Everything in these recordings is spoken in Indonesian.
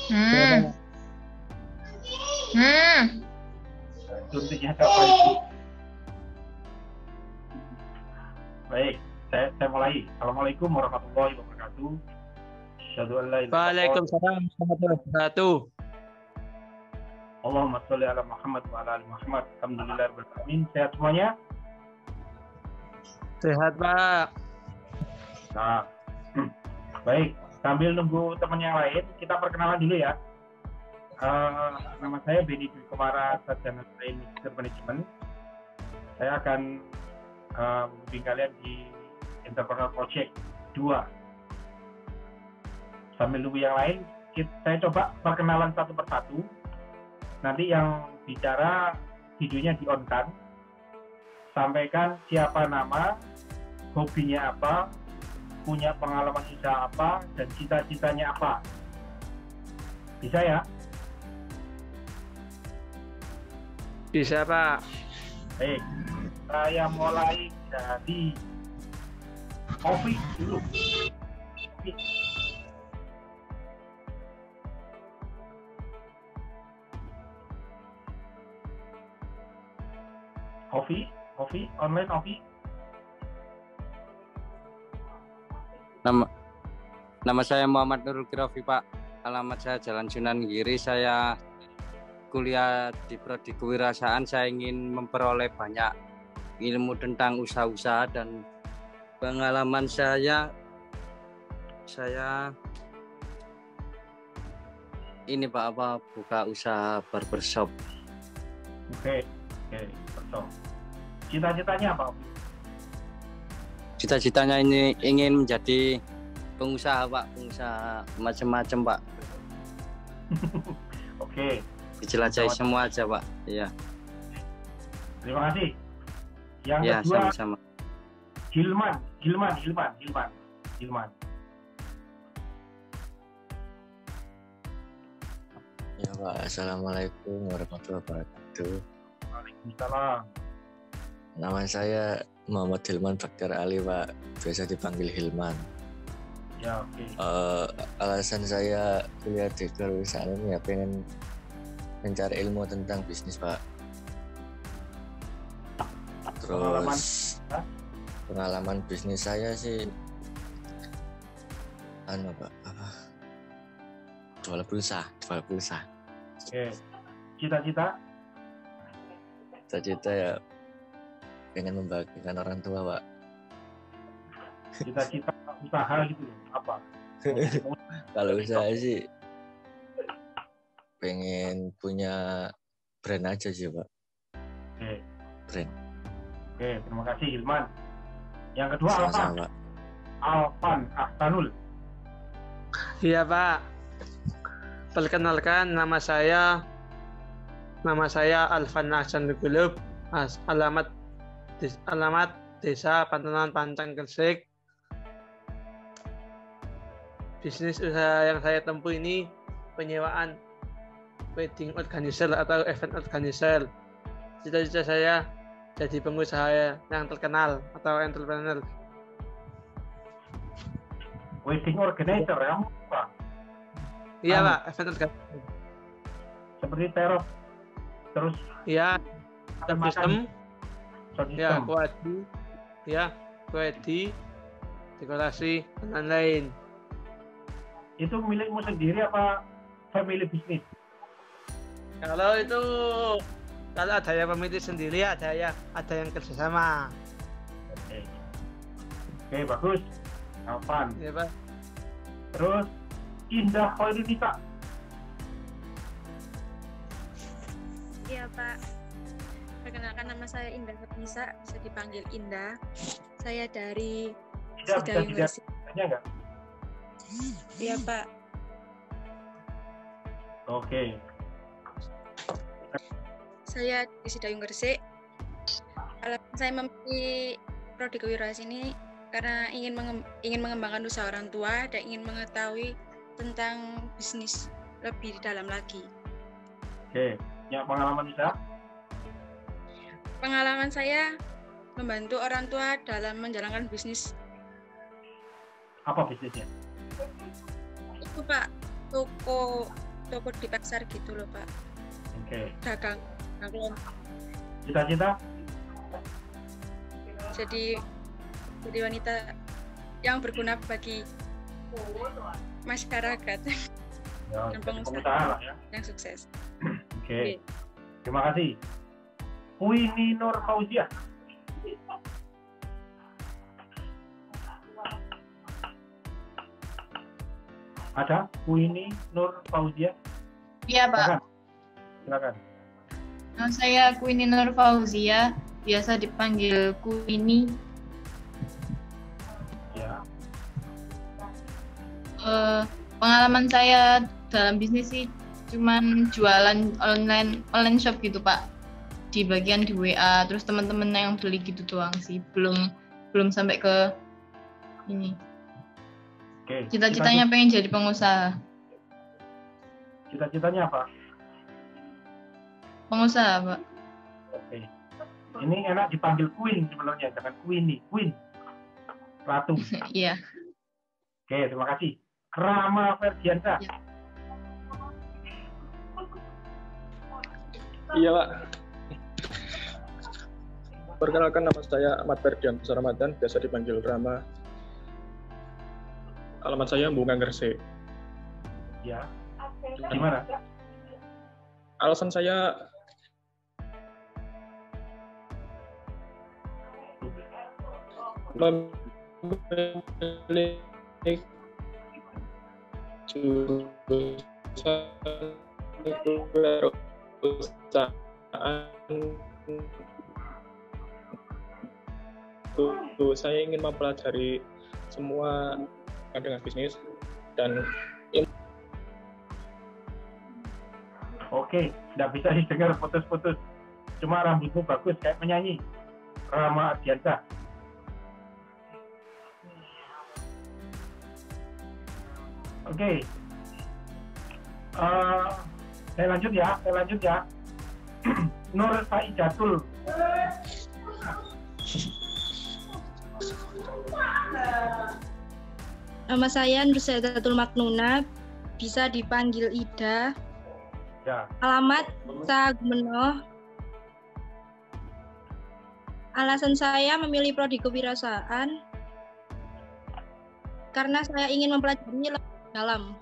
Hmm. Hmm. Suntiknya apa itu? Baik, saya mulai. Assalamualaikum warahmatullahi wabarakatuh. Asyhadu an la ilaha illallah. Waalaikumsalam warahmatullahi wabarakatuh. Allahumma sholli ala Muhammad wa ala ali Muhammad. Alhamdulillahirabbil alamin. Sehat semuanya? Sehat, Pak. Nah, baik. Sambil nunggu teman yang lain, kita perkenalan dulu ya. Nama saya Beni Dwi Kumara, Sarjana Manajemen Management. Saya akan membimbing kalian di Entrepreneur Project 2. Sambil nunggu yang lain, saya coba perkenalan satu persatu. Nanti yang bicara videonya di-on-kan. Sampaikan siapa nama, hobinya apa, punya pengalaman usaha apa, dan cita-citanya apa. Bisa ya? Bisa, Pak. Baik, saya mulai dari Ovi dulu. Ovi, online Ovi. Nama saya Muhammad Nurul Kirofi, Pak. Alamat saya Jalan Sunan Giri. Saya kuliah di Prodi Kewirausahaan. Saya ingin memperoleh banyak ilmu tentang usaha-usaha dan pengalaman saya ini, Pak, buka usaha barbershop. Oke, betul. Cita-citanya apa? Cita-citanya ini ingin menjadi pengusaha, Pak, pengusaha macam-macam, Pak. Oke. Dijelajahi semua aja, Pak. Iya. Terima kasih. Yang Ya, kedua, sama-sama. Hilman. Ya, Pak. Assalamualaikum warahmatullahi wabarakatuh. Waalaikumsalam. Nama saya Muhammad Hilman Bakar Ali, Pak. Biasa dipanggil Hilman. Ya, oke. Alasan saya kuliah di kewirausahaan ya pengen mencari ilmu tentang bisnis, Pak. Terus pengalaman bisnis saya sih Pak, jual pulsa. Oke. Cita-cita ya pengen membahagiakan orang tua, Pak. Cita-cita usaha gitu apa? Kalau usaha sih pengen punya brand aja sih, Pak. Oke. Brand. Oke, terima kasih Hilman. Yang kedua Sama-sama, Pak. Alvan Ahsanul. Iya, Pak. Perkenalkan, nama saya Alvan Ahsanul Gulub. Alamat Desa Pantanan Pancang Gresik. Bisnis usaha yang saya tempuh ini penyewaan wedding organizer atau event organizer. Cita-cita saya jadi pengusaha yang terkenal atau entrepreneur. Wedding organizer ya, Pak? Iya, Pak, event organizer. Seperti terop. Terus Iya, sistem. Ya, kuedi, dekorasi, dan lain-lain. Itu milikmu sendiri apa family business? Kalau ada yang pemilik sendiri, ada yang kerjasama. Oke, bagus. Alvan. Ya, Pak. Terus Indah Khairunisa. Iya, Pak. Perkenalkan, nama saya Indah Khairunisa, bisa dipanggil Indah. Saya dari Sida University. Enggak? Iya, Pak. Oke. Saya di Sida University. Alasan saya memilih prodi kewirausahaan ini karena ingin mengembangkan usaha orang tua dan ingin mengetahui tentang bisnis lebih dalam lagi. Oke. Ya, pengalaman usaha? Pengalaman saya membantu orang tua dalam menjalankan bisnis. Apa bisnisnya? Itu, Pak, toko toko di pasar gitu loh Pak. Oke. Dagang. Cita-cita? Jadi wanita yang berguna bagi masyarakat Ya, dan jadi pengusaha pengusaha lah ya. yang sukses. Oke. Terima kasih. Queenie Nur Fauzia. Ada Queenie Nur Fauzia? Iya, Pak. Silakan. Nama saya Queenie Nur Fauzia, biasa dipanggil Queenie. Ya. Pengalaman saya dalam bisnis sih cuman jualan online shop gitu, Pak. Di bagian di WA, terus teman-teman yang beli gitu doang sih. Belum sampai ke ini. Oke. Cita-citanya pengen jadi pengusaha. Cita-citanya apa? Pengusaha, Pak. Oke. Ini enak dipanggil Queen sebenarnya, jangan Queenie. Queen. Ratu. Iya. Oke, terima kasih. Rama Ferdiansa. Ya. Iya, Pak. Perkenalkan, nama saya Ahmad Ferdiansa Ramadan, biasa dipanggil Rama. Alamat saya Bunga Gresik. Ya. Gimana? Alasan saya memilih jurusan kewirausahaan itu saya ingin mempelajari semua dengan bisnis dan Oke, nggak bisa didengar putus-putus. Cuma rambutmu bagus, kayak penyanyi. Rama Ardiansa. Oke. Saya lanjut ya. Nur Saidatul. Nama saya Nur Saidatul Maknuna, bisa dipanggil Ida. Ya. Alamat Sagmeno. Alasan saya memilih prodi kewirausahaan karena saya ingin mempelajari lebih dalam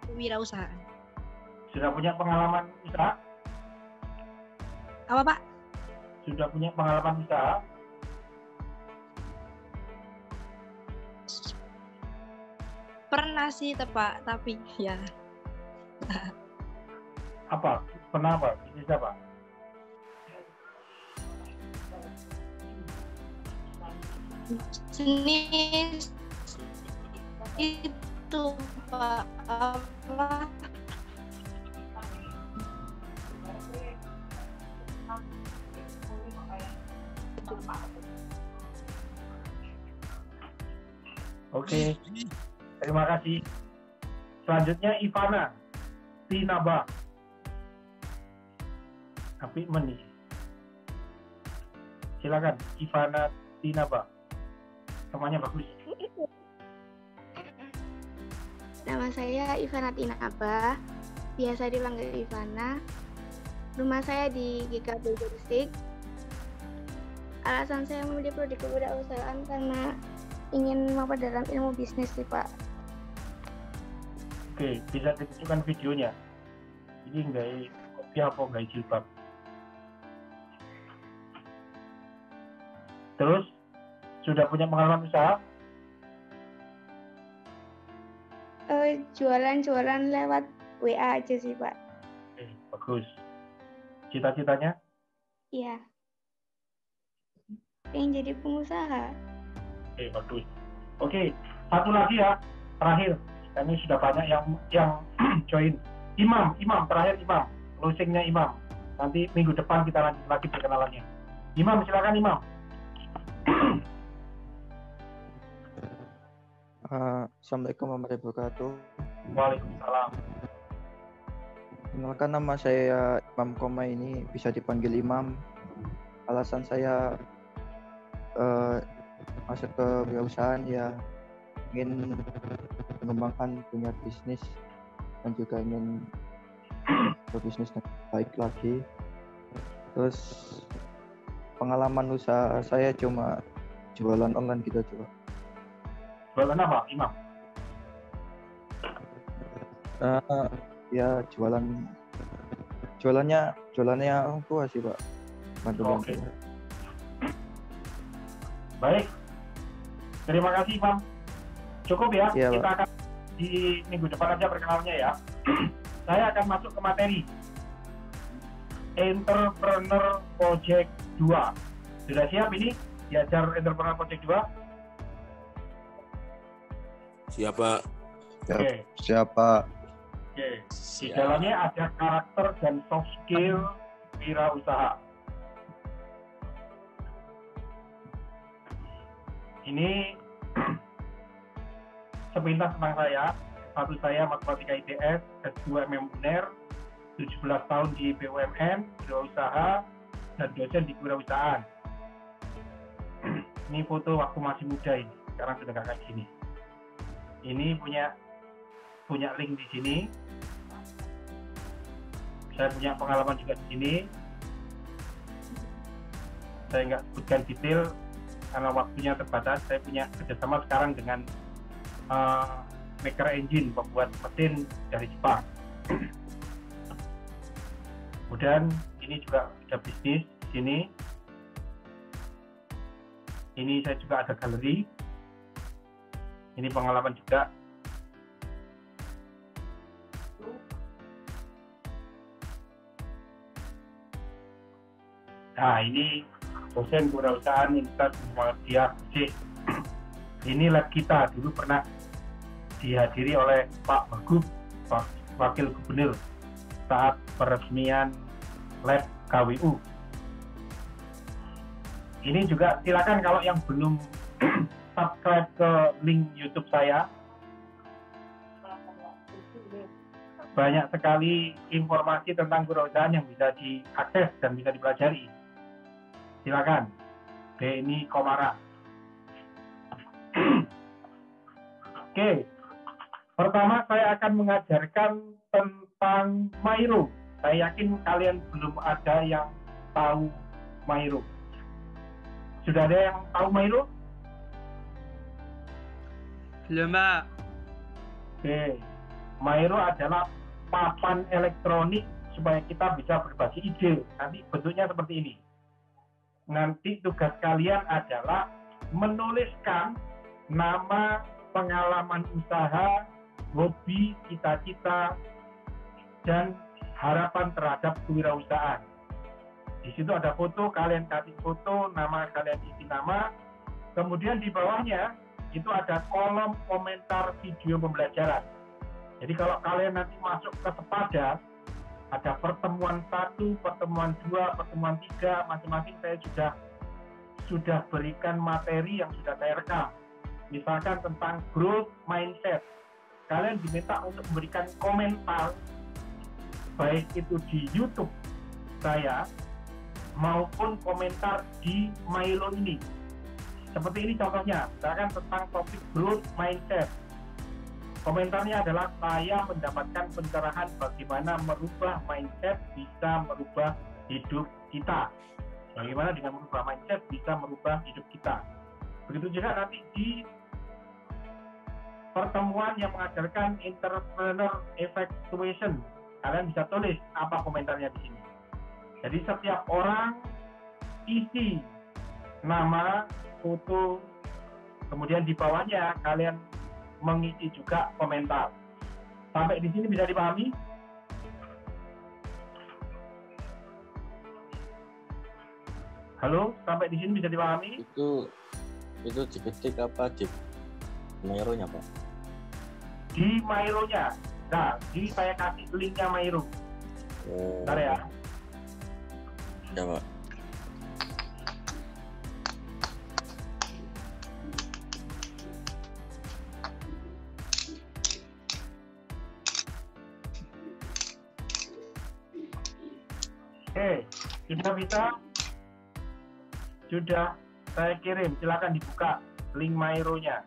kewirausahaan. Sudah punya pengalaman usaha? Apa Pak? Sudah punya pengalaman usaha? Pernah sih Pak, tapi ya. Apa? Pernah apa? Bisnis apa? Jenis itu Pak, apa? Oke. Terima kasih. Selanjutnya Ivana Tinaba. Tapi menis. Silakan Ivana Tinaba. Namanya bagus. Nama saya Ivana Tinaba, biasa dipanggil Ivana. Rumah saya di GKB Gresik. Alasan saya memilih prodi kewirausahaan karena ingin memperdalam ilmu bisnis sih Pak. Oke, bisa ditunjukkan videonya. Ini enggak kopi apa enggak jilbab. Terus sudah punya pengalaman usaha? Jualan lewat WA aja sih Pak. Oke, bagus. Cita-citanya? Iya. Pengen jadi pengusaha. Oke, bagus. Oke, satu lagi ya, terakhir. Kami sudah banyak yang join. Imam, terakhir Imam. Closingnya Imam. Nanti minggu depan kita lanjut lagi perkenalannya. Imam, silakan Imam. Assalamualaikum warahmatullahi wabarakatuh. Waalaikumsalam. Kenalkan, nama saya Imam Koma, ini bisa dipanggil Imam. Alasan saya masuk ke perusahaan ya ingin mengembangkan dunia bisnis dan juga ingin berbisnis yang baik lagi. Terus pengalaman usaha saya cuma jualan online gitu aja, Pak. Jualan apa, Imam? Ya jualannya orang tua sih, Pak. Bantu-bantu. Oke. Baik. Terima kasih, Imam. Cukup ya. Iya, Kita Pak. akan di minggu depan aja perkenalannya ya. Saya akan masuk ke materi. Entrepreneur Project 2. Sudah siap ini? Diajar Entrepreneur Project 2? Siapa? Oke. Siapa? Oke. Di dalamnya ada karakter dan soft skill wirausaha. Ini sepintas tentang saya. Satu, saya Matematika ITS, S2 MM UNER, 17 tahun di BUMN, wirausaha, dan dosen di kewirausahaan. Ini foto waktu masih muda ini, sekarang sudah nggak kayak gini. Ini punya link di sini. Saya punya pengalaman juga di sini. Saya nggak sebutkan detail karena waktunya terbatas. Saya punya kerjasama sekarang dengan Maker Engine, pembuat mesin dari Jepang. Kemudian ini juga ada bisnis di sini. Ini saya juga ada galeri. Ini pengalaman juga. Nah, ini dosen kewirausahaan Universitas Muhammadiyah Gresik. Ini lab kita dulu pernah dihadiri oleh Pak Wagub, Wakil Gubernur, saat peresmian lab KWU. Ini juga silakan kalau yang belum subscribe ke link YouTube saya. Banyak sekali informasi tentang kewirausahaan yang bisa diakses dan bisa dipelajari. Silakan. Beni Komara. Oke. Pertama saya akan mengajarkan tentang Mairo. Saya yakin kalian belum ada yang tahu Mairo. Sudah ada yang tahu Mairo? Belum, Pak. Oke. Mairo adalah papan elektronik supaya kita bisa berbagi ide. Nanti bentuknya seperti ini. Nanti tugas kalian adalah menuliskan nama, pengalaman usaha, hobi, cita-cita, dan harapan terhadap kewirausahaan. Di situ ada foto, kalian kasih foto, nama kalian isi nama. Kemudian di bawahnya itu ada kolom komentar video pembelajaran. Jadi kalau kalian nanti masuk ke Sepada, ada pertemuan 1, pertemuan 2, pertemuan 3, masing-masing saya sudah berikan materi yang sudah saya rekam. Misalkan tentang growth mindset. Kalian diminta untuk memberikan komentar, baik itu di YouTube saya, maupun komentar di Mailo ini. Seperti ini contohnya, misalkan tentang topik growth mindset. Komentarnya adalah saya mendapatkan pencerahan bagaimana merubah mindset bisa merubah hidup kita. Bagaimana dengan merubah mindset bisa merubah hidup kita. Begitu juga nanti di pertemuan yang mengajarkan entrepreneur evaluation. Kalian bisa tulis apa komentarnya di sini. Jadi setiap orang isi nama, foto, kemudian di bawahnya kalian mengisi juga komentar. Sampai di sini bisa dipahami? Halo, sampai di sini bisa dipahami? Itu diketik apa di Mairo-nya, Pak? Di Mairo-nya. Nah, jadi saya kasih linknya Mairo. Bentar ya. Ya, Pak. Oke, sudah bisa? Sudah saya kirim, silakan dibuka link Mairo-nya.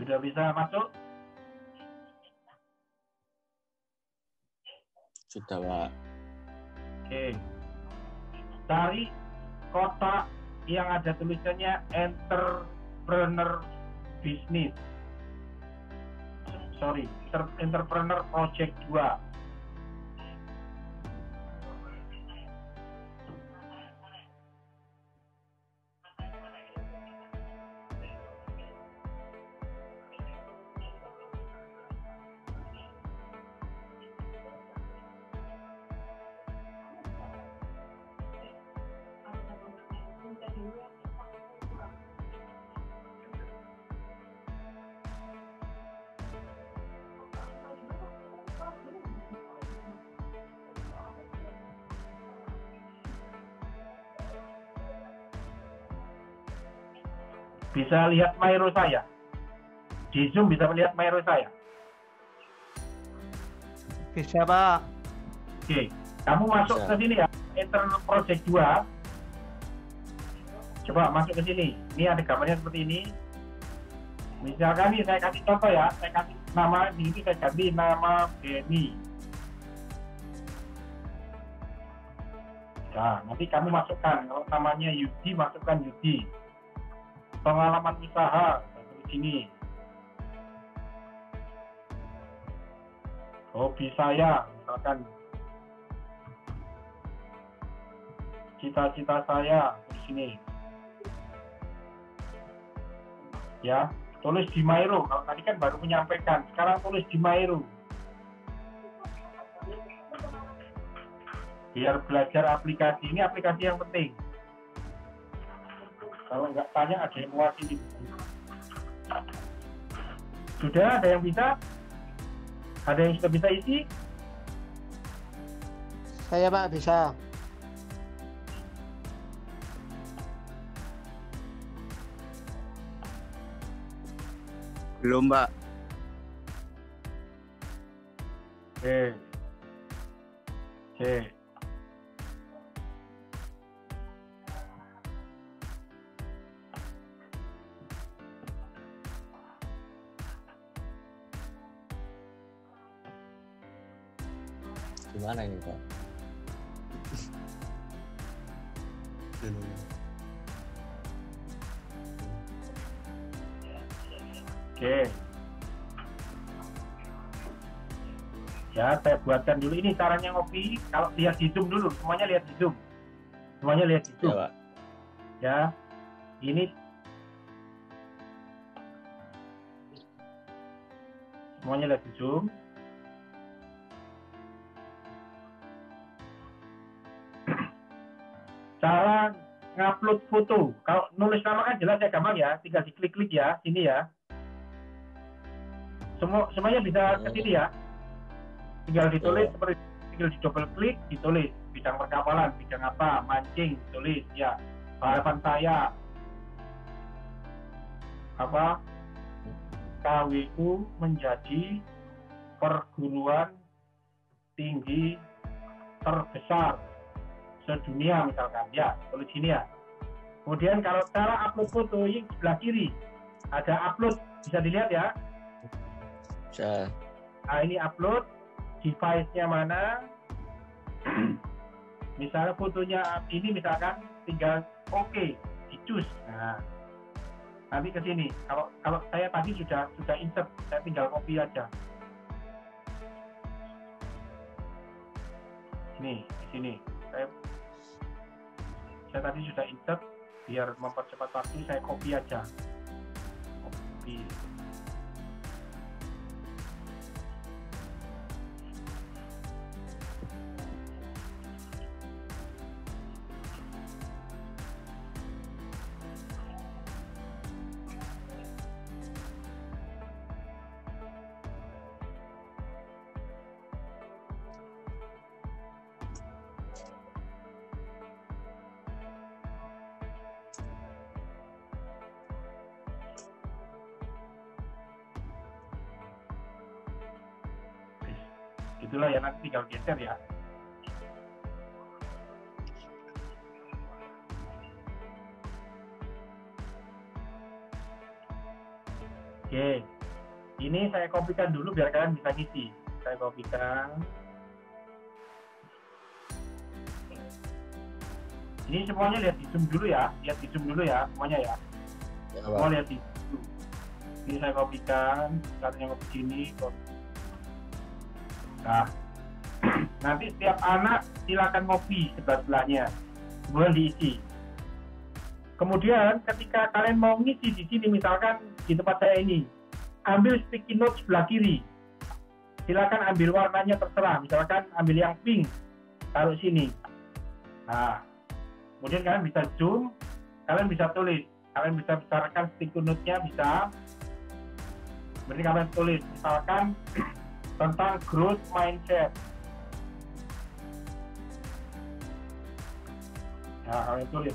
Sudah bisa masuk? Sudah, Pak. Oke. Cari kotak yang ada tulisannya entrepreneur business. Sorry, entrepreneur project 2. Bisa lihat Mairo saya? Di Zoom bisa melihat Mairo saya? Bisa, Pak. Oke, kamu masuk Bisa. ke sini ya, Internal Project 2. Coba masuk ke sini. Ini ada gambarnya seperti ini. Misalkan nih, saya kasih contoh ya, saya kasih nama di sini, saya ganti nama Benny. Nah, nanti kamu masukkan, kalau namanya Yudi, masukkan Yudi. Pengalaman usaha, di sini. Hobi saya, misalkan cita-cita saya di sini. Ya, tulis di Mairo. Kalau tadi kan baru menyampaikan, sekarang tulis di Mairo. Biar belajar aplikasi, ini aplikasi yang penting. Kalau nggak tanya ada yang mewakili. Sudah ada yang bisa? Ada yang sudah bisa isi? Saya, Pak, bisa. Belum, Pak. Oke. Oke. Gimana ini, Pak? Oke. Ya, saya buatkan dulu. Ini caranya ngopi. Kalau lihat di Zoom dulu, semuanya lihat di Zoom. Semuanya lihat di Ya, Zoom. Pak. Ya. Ini semuanya lihat di Zoom. Cara ngupload foto. Kalau nulis nama kan jelas ya, gampang ya. Tinggal diklik-klik ya, sini ya. Semuanya bisa ke sini ya. Tinggal ditulis seperti tinggal di double klik, ditulis bidang perkapalan, bidang apa, mancing, ditulis ya. Harapan saya apa? KWU menjadi perguruan tinggi terbesar sedunia misalkan ya, tulis sini ya. Kemudian kalau cara upload foto yang sebelah kiri ada upload, bisa dilihat ya. Bisa. Nah, ini upload, device-nya mana. Misalnya fotonya ini misalkan tinggal oke, di choose. Nah, nanti ke sini. Kalau saya tadi sudah insert, saya tinggal copy aja. Ini di sini. Saya tadi sudah insert, biar mempercepat waktu saya copy aja. Copy. Itulah ya, nanti tinggal geser ya. Oke. Ini saya kopikan dulu biar kalian bisa ngisi. Saya kopikan. Ini semuanya lihat di Zoom dulu ya. Lihat di Zoom dulu ya, semuanya ya. Semua lihat di Zoom. Ini saya kopikan. Caranya kopi sini. Nah, nanti setiap anak silakan ngopi sebelah-sebelahnya. Kemudian diisi. Kemudian ketika kalian mau ngisi di sini, misalkan di tempat saya ini, ambil sticky note sebelah kiri. Silakan ambil warnanya terserah. Misalkan ambil yang pink, taruh sini. Nah, kemudian kalian bisa zoom, kalian bisa tulis. Kalian bisa besarkan sticky note-nya, bisa. Berarti kalian tulis, misalkan tentang growth mindset. Nah, kalian tulis.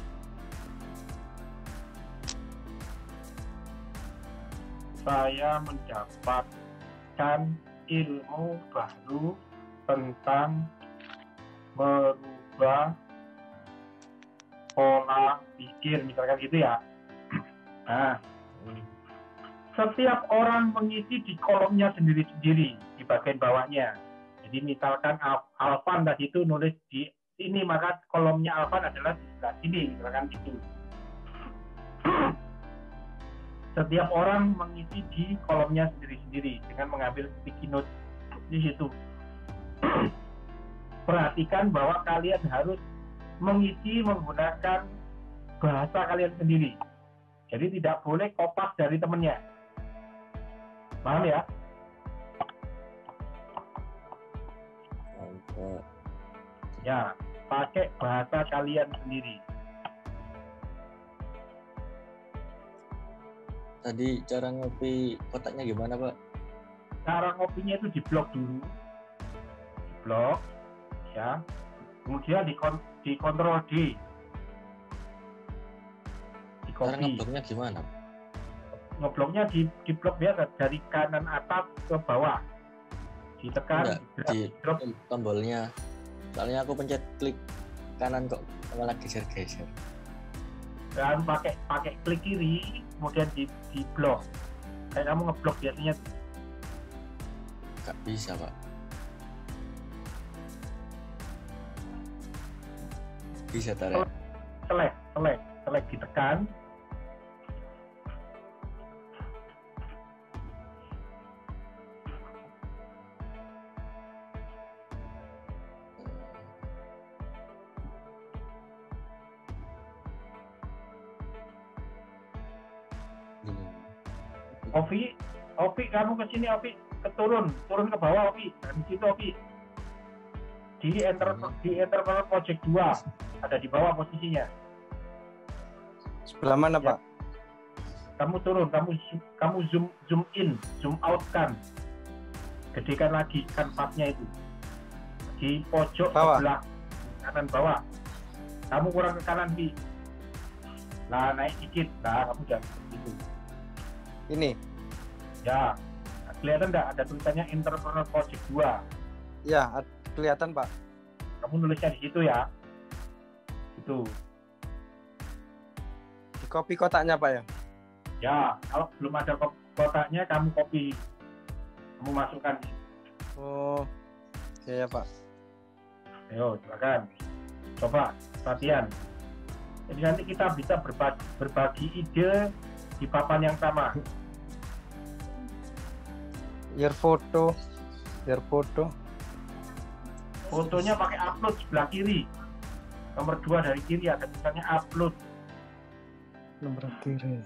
Saya mendapatkan ilmu baru tentang merubah pola pikir, misalkan gitu ya. Nah, setiap orang mengisi di kolomnya sendiri-sendiri di bagian bawahnya. Jadi misalkan Alvan tadi itu nulis di sini, maka kolomnya Alvan adalah di sebelah sini, misalkan gitu. Setiap orang mengisi di kolomnya sendiri-sendiri dengan mengambil sticky note di situ. Perhatikan bahwa kalian harus mengisi menggunakan bahasa kalian sendiri. Jadi tidak boleh kopas dari temennya. Paham ya? Ya, pakai bahasa kalian sendiri. Tadi cara ngopi kotaknya gimana, Pak? Cara ngopinya itu diblok dulu. Diblok, ya. Kemudian di kontrol D. Di Cara copy. ngebloknya gimana? Ngebloknya di blok biasa dari kanan atas ke bawah. Ditekan, di tombolnya. Soalnya aku pencet klik kanan kok malah geser-geser. Dan pakai klik kiri, kemudian di blok. Kayak kamu ngeblok biasanya. Gak bisa, Pak. Bisa tarik. Select ditekan. Ovi, kamu ke sini, Ovi, turun ke bawah, Ovi, di situ, Ovi, di Entrepreneur Project 2, ada di bawah posisinya. Sebelah mana, ya. Pak? Kamu turun, kamu zoom in, zoom out kan, gedekan lagi kanvasnya itu, di pojok bawah. sebelah kanan bawah, kamu kurang ke kanan, Bi. Nah, naik dikit, nah kamu jangan gitu. Ini. Ya, kelihatan nggak ada tulisannya Entrepreneur Project 2? Ya, kelihatan, Pak. Kamu nulisnya di situ ya. Itu. Di copy kotaknya, Pak ya? Ya, kalau belum ada kotaknya kamu copy. Kamu masukkan. Oh, ya Pak. Ayo, silakan. Coba latihan. Jadi nanti kita bisa berbagi ide di papan yang sama. Your photo. Fotonya pakai upload sebelah kiri. Nomor 2 dari kiri ada tulisannya upload. Nomor kiri.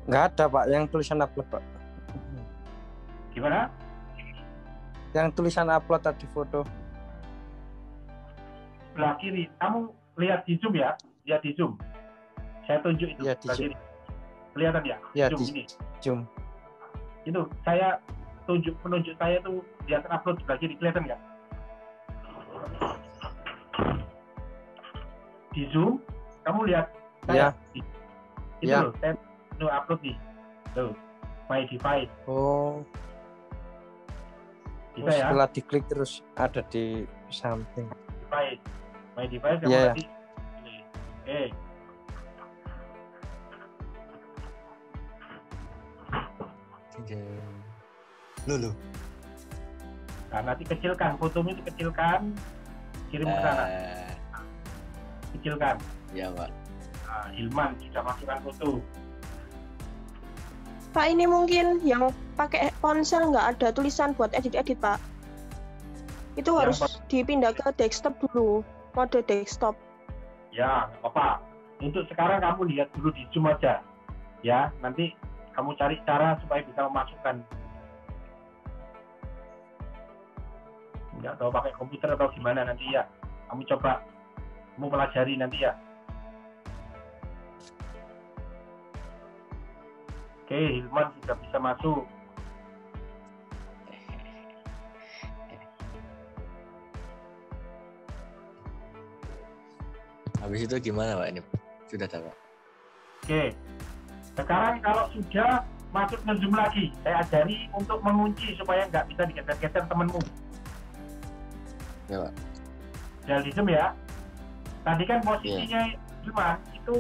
Nggak ada, Pak, yang tulisan upload, Pak. Gimana? Yang tulisan upload tadi foto. Sebelah kiri. Kamu lihat di Zoom ya? Lihat di Zoom. Saya tunjuk itu. Ya, di Zoom. Kiri. Kelihatan ya? Ya, Zoom di ini. Zoom. Itu saya penunjuk saya tuh dia terupload sebelah kiri, kelihatan nggak? Di Zoom, kamu lihat saya? Iya. Itu Iya. loh, saya upload nih. Tuh, my device. Oh. Bisa ya? Setelah diklik terus ada di samping. Device. My device kamu Iya. nanti. Oke. Loh. Nah, nanti kecilkan fotomu itu, kecilkan, kirim ke sana. Kecilkan. Ya, Pak. Nah, Hilman sudah masukkan foto. Pak, ini mungkin yang pakai ponsel nggak ada tulisan buat edit-edit, Pak. Itu Yang harus dipindah ke desktop dulu, mode desktop. Ya, nggak apa-apa. Untuk sekarang kamu lihat dulu di Zoom aja. Ya, nanti kamu cari cara supaya bisa memasukkan. Nggak tahu pakai komputer atau gimana nanti ya. Kamu coba, kamu pelajari nanti ya. Oke, Hilman sudah bisa masuk. Habis itu gimana, Pak? Ini sudah tahu. Oke. Sekarang kalau sudah masuk ke Zoom lagi, saya ajari untuk mengunci supaya nggak bisa digeser-geser temenmu. Ya, Pak. Jangan di Zoom ya. Tadi kan posisinya Hilman itu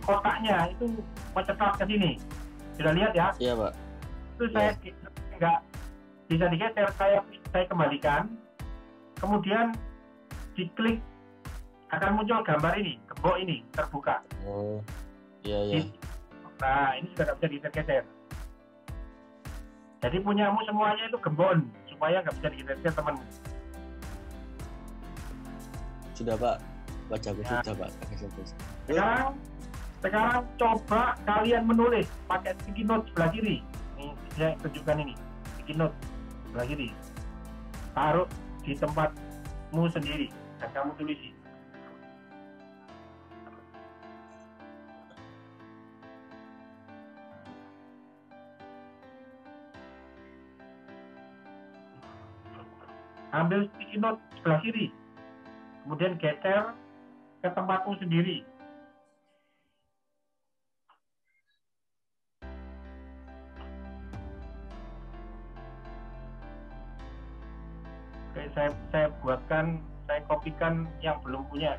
kotaknya itu mencetak ke sini. Sudah lihat ya? Iya, Pak. Itu saya nggak bisa digeser, saya kembalikan. Kemudian diklik akan muncul gambar ini, gembok ini terbuka. Oh, iya. Nah, ini sudah nggak bisa digeser-geser. Jadi punyamu semuanya itu gembok supaya nggak bisa digeser temanmu. Sudah, Pak. Baca Ya. sudah, Pak. Sekarang coba kalian menulis pakai sticky note sebelah kiri. Ini saya tunjukkan ini, sticky note sebelah kiri. Taruh di tempatmu sendiri dan kamu tulisi. Ambil sticky note sebelah kiri, kemudian geser ke tempatmu sendiri. Oke, saya buatkan, saya kopikan yang belum punya.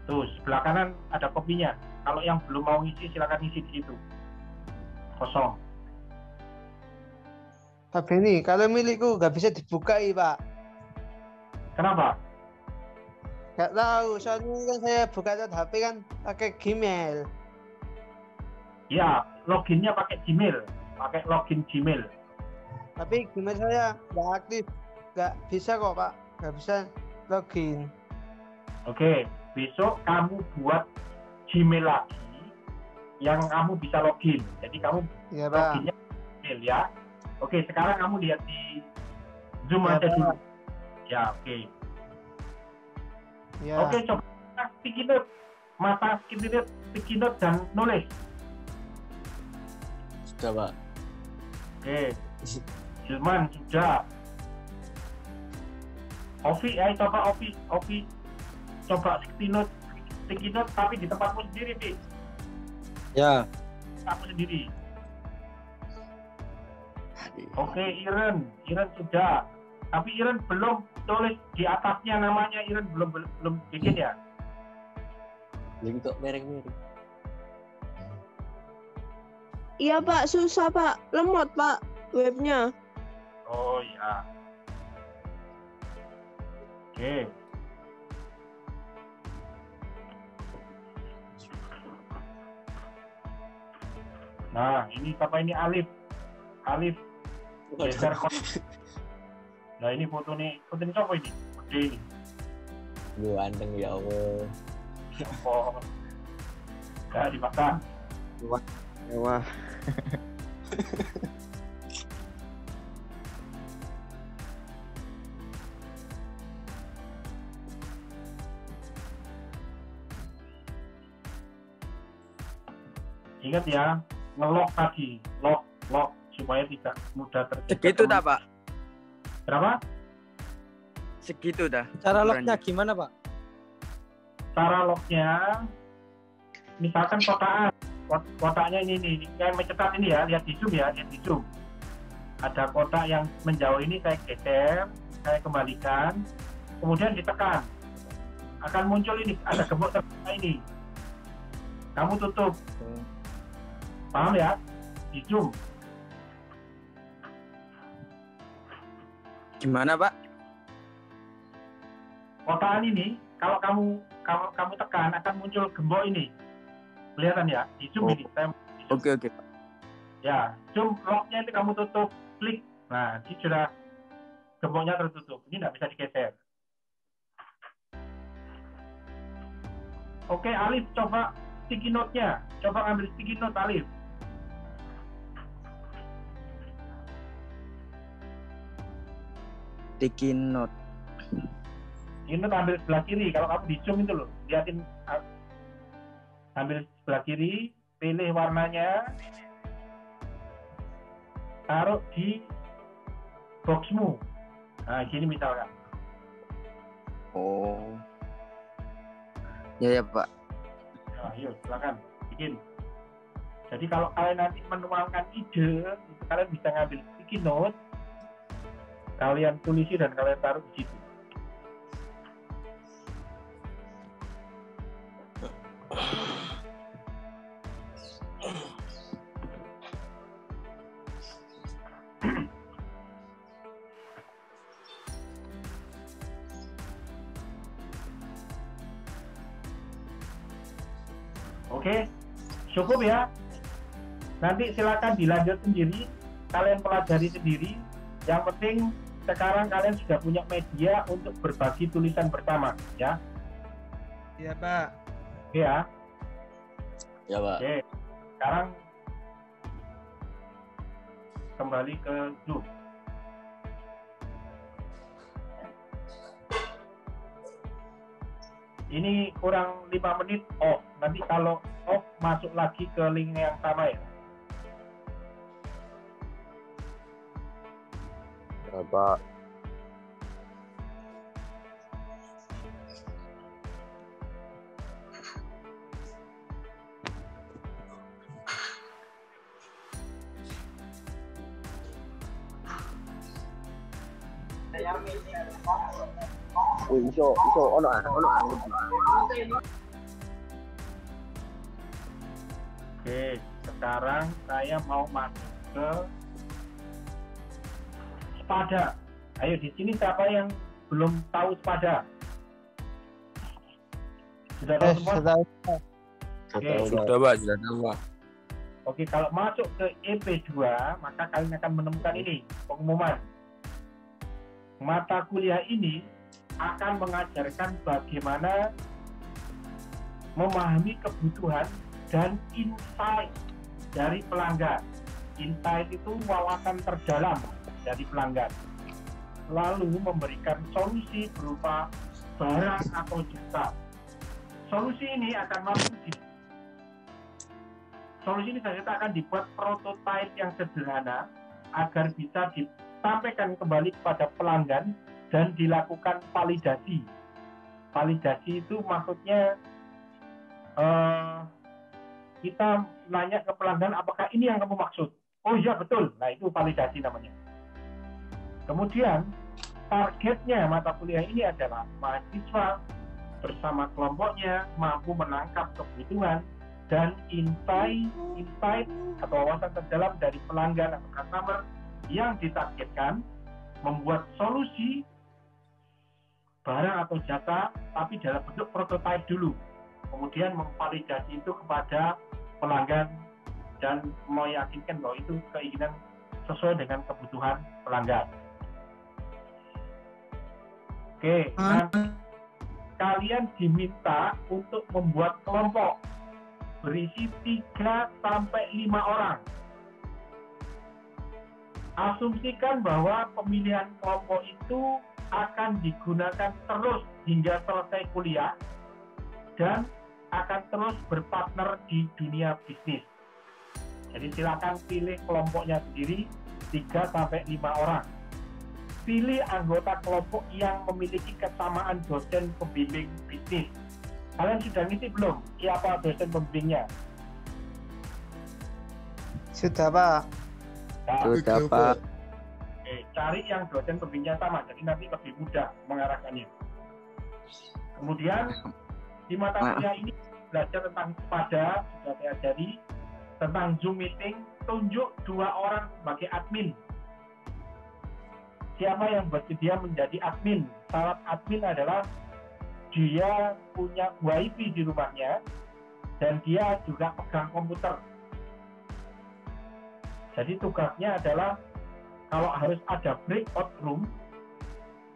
Tuh, sebelah kanan ada kopinya. Kalau yang belum mau ngisi, silakan ngisi di situ. Kosong. Pak Beni, kalau milikku nggak bisa dibuka, Pak. Kenapa? Nggak tahu, soalnya kan saya buka HP kan pakai Gmail. Ya, loginnya pakai Gmail, pakai login Gmail. Tapi Gmail saya nggak aktif, nggak bisa kok, Pak. Nggak bisa login. Oke, besok kamu buat Gmail lagi yang kamu bisa login. Jadi kamu Ya, Pak. loginnya Gmail ya. Oke, sekarang kamu lihat di Zoom Ya, aja Pak. dulu. Ya, oke. Ya. Oke, coba sticky note, mata sticky note dan nulis. Sudah, Pak. Oke, Hilman sudah. Ovi, coba Ovi, coba sticky note tapi di tempatmu sendiri, Pi. Ya. Tempatmu sendiri. Oke, Iren sudah. Tapi Iren belum tulis di atasnya namanya, Iren belum bikin ya. Lagi kok mereng-mereng. Iya, Pak, susah, Pak. Lemot, Pak, webnya. Oh ya. Oke. Nah, ini apa ini Alif geser Nah, ini foto ini siapa ini? Gede ini. Gue anteng ya Allah. Oh. Gak dimakan. Wah. Ingat ya, ngelok tadi, lock supaya tidak mudah terjadi. Segitu dah, Pak. Berapa? Segitu dah. Cara ukurannya. lognya gimana, Pak? Cara lognya, misalkan kotaknya ini yang mencetak ini ya, lihat di zoom. Ada kotak yang menjauh ini saya geser, saya kembalikan, kemudian ditekan. Akan muncul ini, ada gembok terbuka ini. Kamu tutup. Paham ya? Di zoom. Gimana, Pak? Kotaan ini, kalau kamu tekan akan muncul gembok ini. Kelihatan ya? Di zoom ini. Oke. Ya, zoom locknya itu kamu tutup, klik. Nah, ini sudah gemboknya tertutup. Ini nggak bisa digeser. Oke, Alif, coba sticky note-nya. Coba ambil sticky note, Alif. Sticky note. Sticky note ambil sebelah kiri. Kalau kamu di zoom itu loh, liatin. Ambil sebelah kiri, pilih warnanya, taruh di boxmu. Nah, gini misalkan. Oh. Ya, Pak. Nah, yuk, silakan bikin. Jadi kalau kalian nanti menuangkan ide, itu kalian bisa ngambil sticky note, kalian tulisi dan kalian taruh di situ. Oke, cukup ya. Nanti silakan dilanjut sendiri, kalian pelajari sendiri. Yang penting sekarang kalian sudah punya media untuk berbagi tulisan bersama, ya. Iya, Pak. Ya. Ya, Pak. Oke, sekarang kembali ke Zoom. Ini kurang 5 menit off. Nanti kalau off masuk lagi ke link yang sama ya. Ya, Pak. iso ono Oke, sekarang saya mau masuk ke sepada. Ayo, di sini siapa yang belum tahu sepada? Sudah tahu semua? Sudah, Pak. Sudah tahu, Pak. Oke, kalau masuk ke EP2, maka kalian akan menemukan ini, pengumuman. Mata kuliah ini akan mengajarkan bagaimana memahami kebutuhan dan insight dari pelanggan. Insight itu wawasan terdalam dari pelanggan. Lalu memberikan solusi berupa barang atau jasa. Solusi ini akan dibuat prototipe yang sederhana agar bisa disampaikan kembali kepada pelanggan dan dilakukan validasi. Validasi itu maksudnya kita nanya ke pelanggan apakah ini yang kamu maksud. Oh iya betul. Nah itu validasi namanya. Kemudian targetnya mata kuliah ini adalah mahasiswa bersama kelompoknya mampu menangkap kebutuhan dan insight atau wawasan terdalam dari pelanggan atau customer yang ditargetkan, membuat solusi barang atau jasa tapi dalam bentuk prototipe dulu, kemudian memvalidasi itu kepada pelanggan dan meyakinkan bahwa itu keinginan sesuai dengan kebutuhan pelanggan. Oke, nanti kalian diminta untuk membuat kelompok berisi 3-5 orang. Asumsikan bahwa pemilihan kelompok itu akan digunakan terus hingga selesai kuliah dan akan terus berpartner di dunia bisnis. Jadi silakan pilih kelompoknya sendiri 3 sampai 5 orang. Pilih anggota kelompok yang memiliki kesamaan dosen pembimbing bisnis. Kalian sudah ngisi belum? Siapa dosen pembimbingnya? Sudah, Pak. Nah, Sudah, Pak. Oke, cari yang dosen pembimbingnya sama, jadi nanti lebih mudah mengarahkannya. Kemudian di mata kuliah ini belajar tentang pada, sudah saya ajari, tentang Zoom meeting, tunjuk 2 orang sebagai admin. Siapa yang bersedia menjadi admin? Syarat admin adalah dia punya wifi di rumahnya dan dia juga pegang komputer. Jadi tugasnya adalah kalau harus ada breakout room,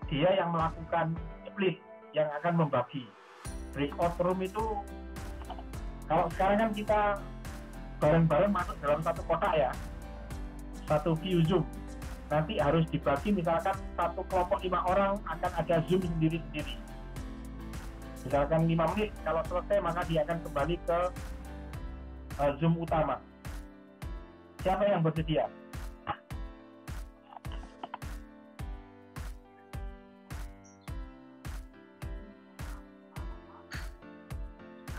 dia yang melakukan split, yang akan membagi. Breakout room itu, kalau sekarang kan kita bareng-bareng masuk dalam satu kotak ya, satu view Zoom. Nanti harus dibagi, misalkan satu kelompok 5 orang akan ada Zoom sendiri-sendiri. Misalkan 5 menit, kalau selesai maka dia akan kembali ke Zoom utama. Siapa yang bersedia?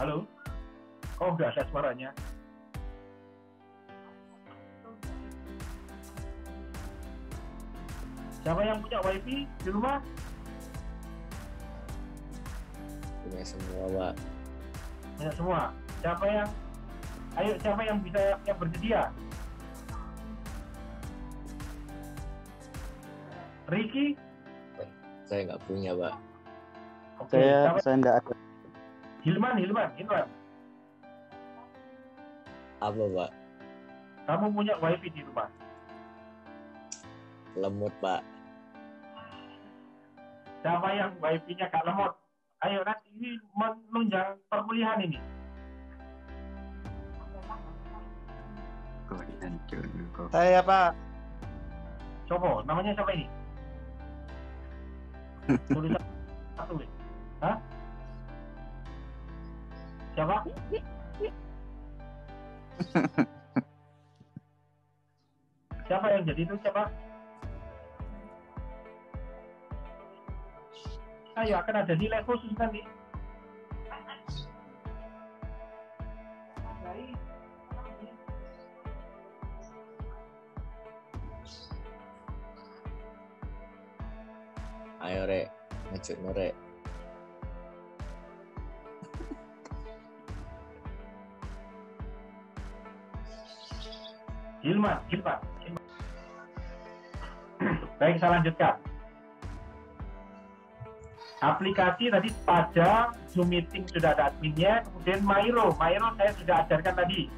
Halo? Kok nggak ada suaranya? Siapa yang punya wifi di rumah? Punya semua, Pak. Punya semua. Siapa yang bisa, yang bersedia? Ricky? Saya nggak punya, Pak. Oke, Saya nggak ada. Hilman. Apa, Pak? Kamu punya wifi di rumah? Lemot, Pak. Siapa yang wifi-nya gak lemot? Ayo, nanti ini menunjang perkuliahan ini. Saya, Pak. Coba, namanya siapa ini? Tulisan satu. Hah? Siapa? Siapa yang jadi itu? Siapa? Ayo, akan ada nilai khusus nanti. Ayo, Rek. Ngajuk, Rek. Hilman. Baik, saya lanjutkan. Aplikasi tadi pada Zoom meeting sudah ada adminnya, kemudian Mairo saya sudah ajarkan tadi.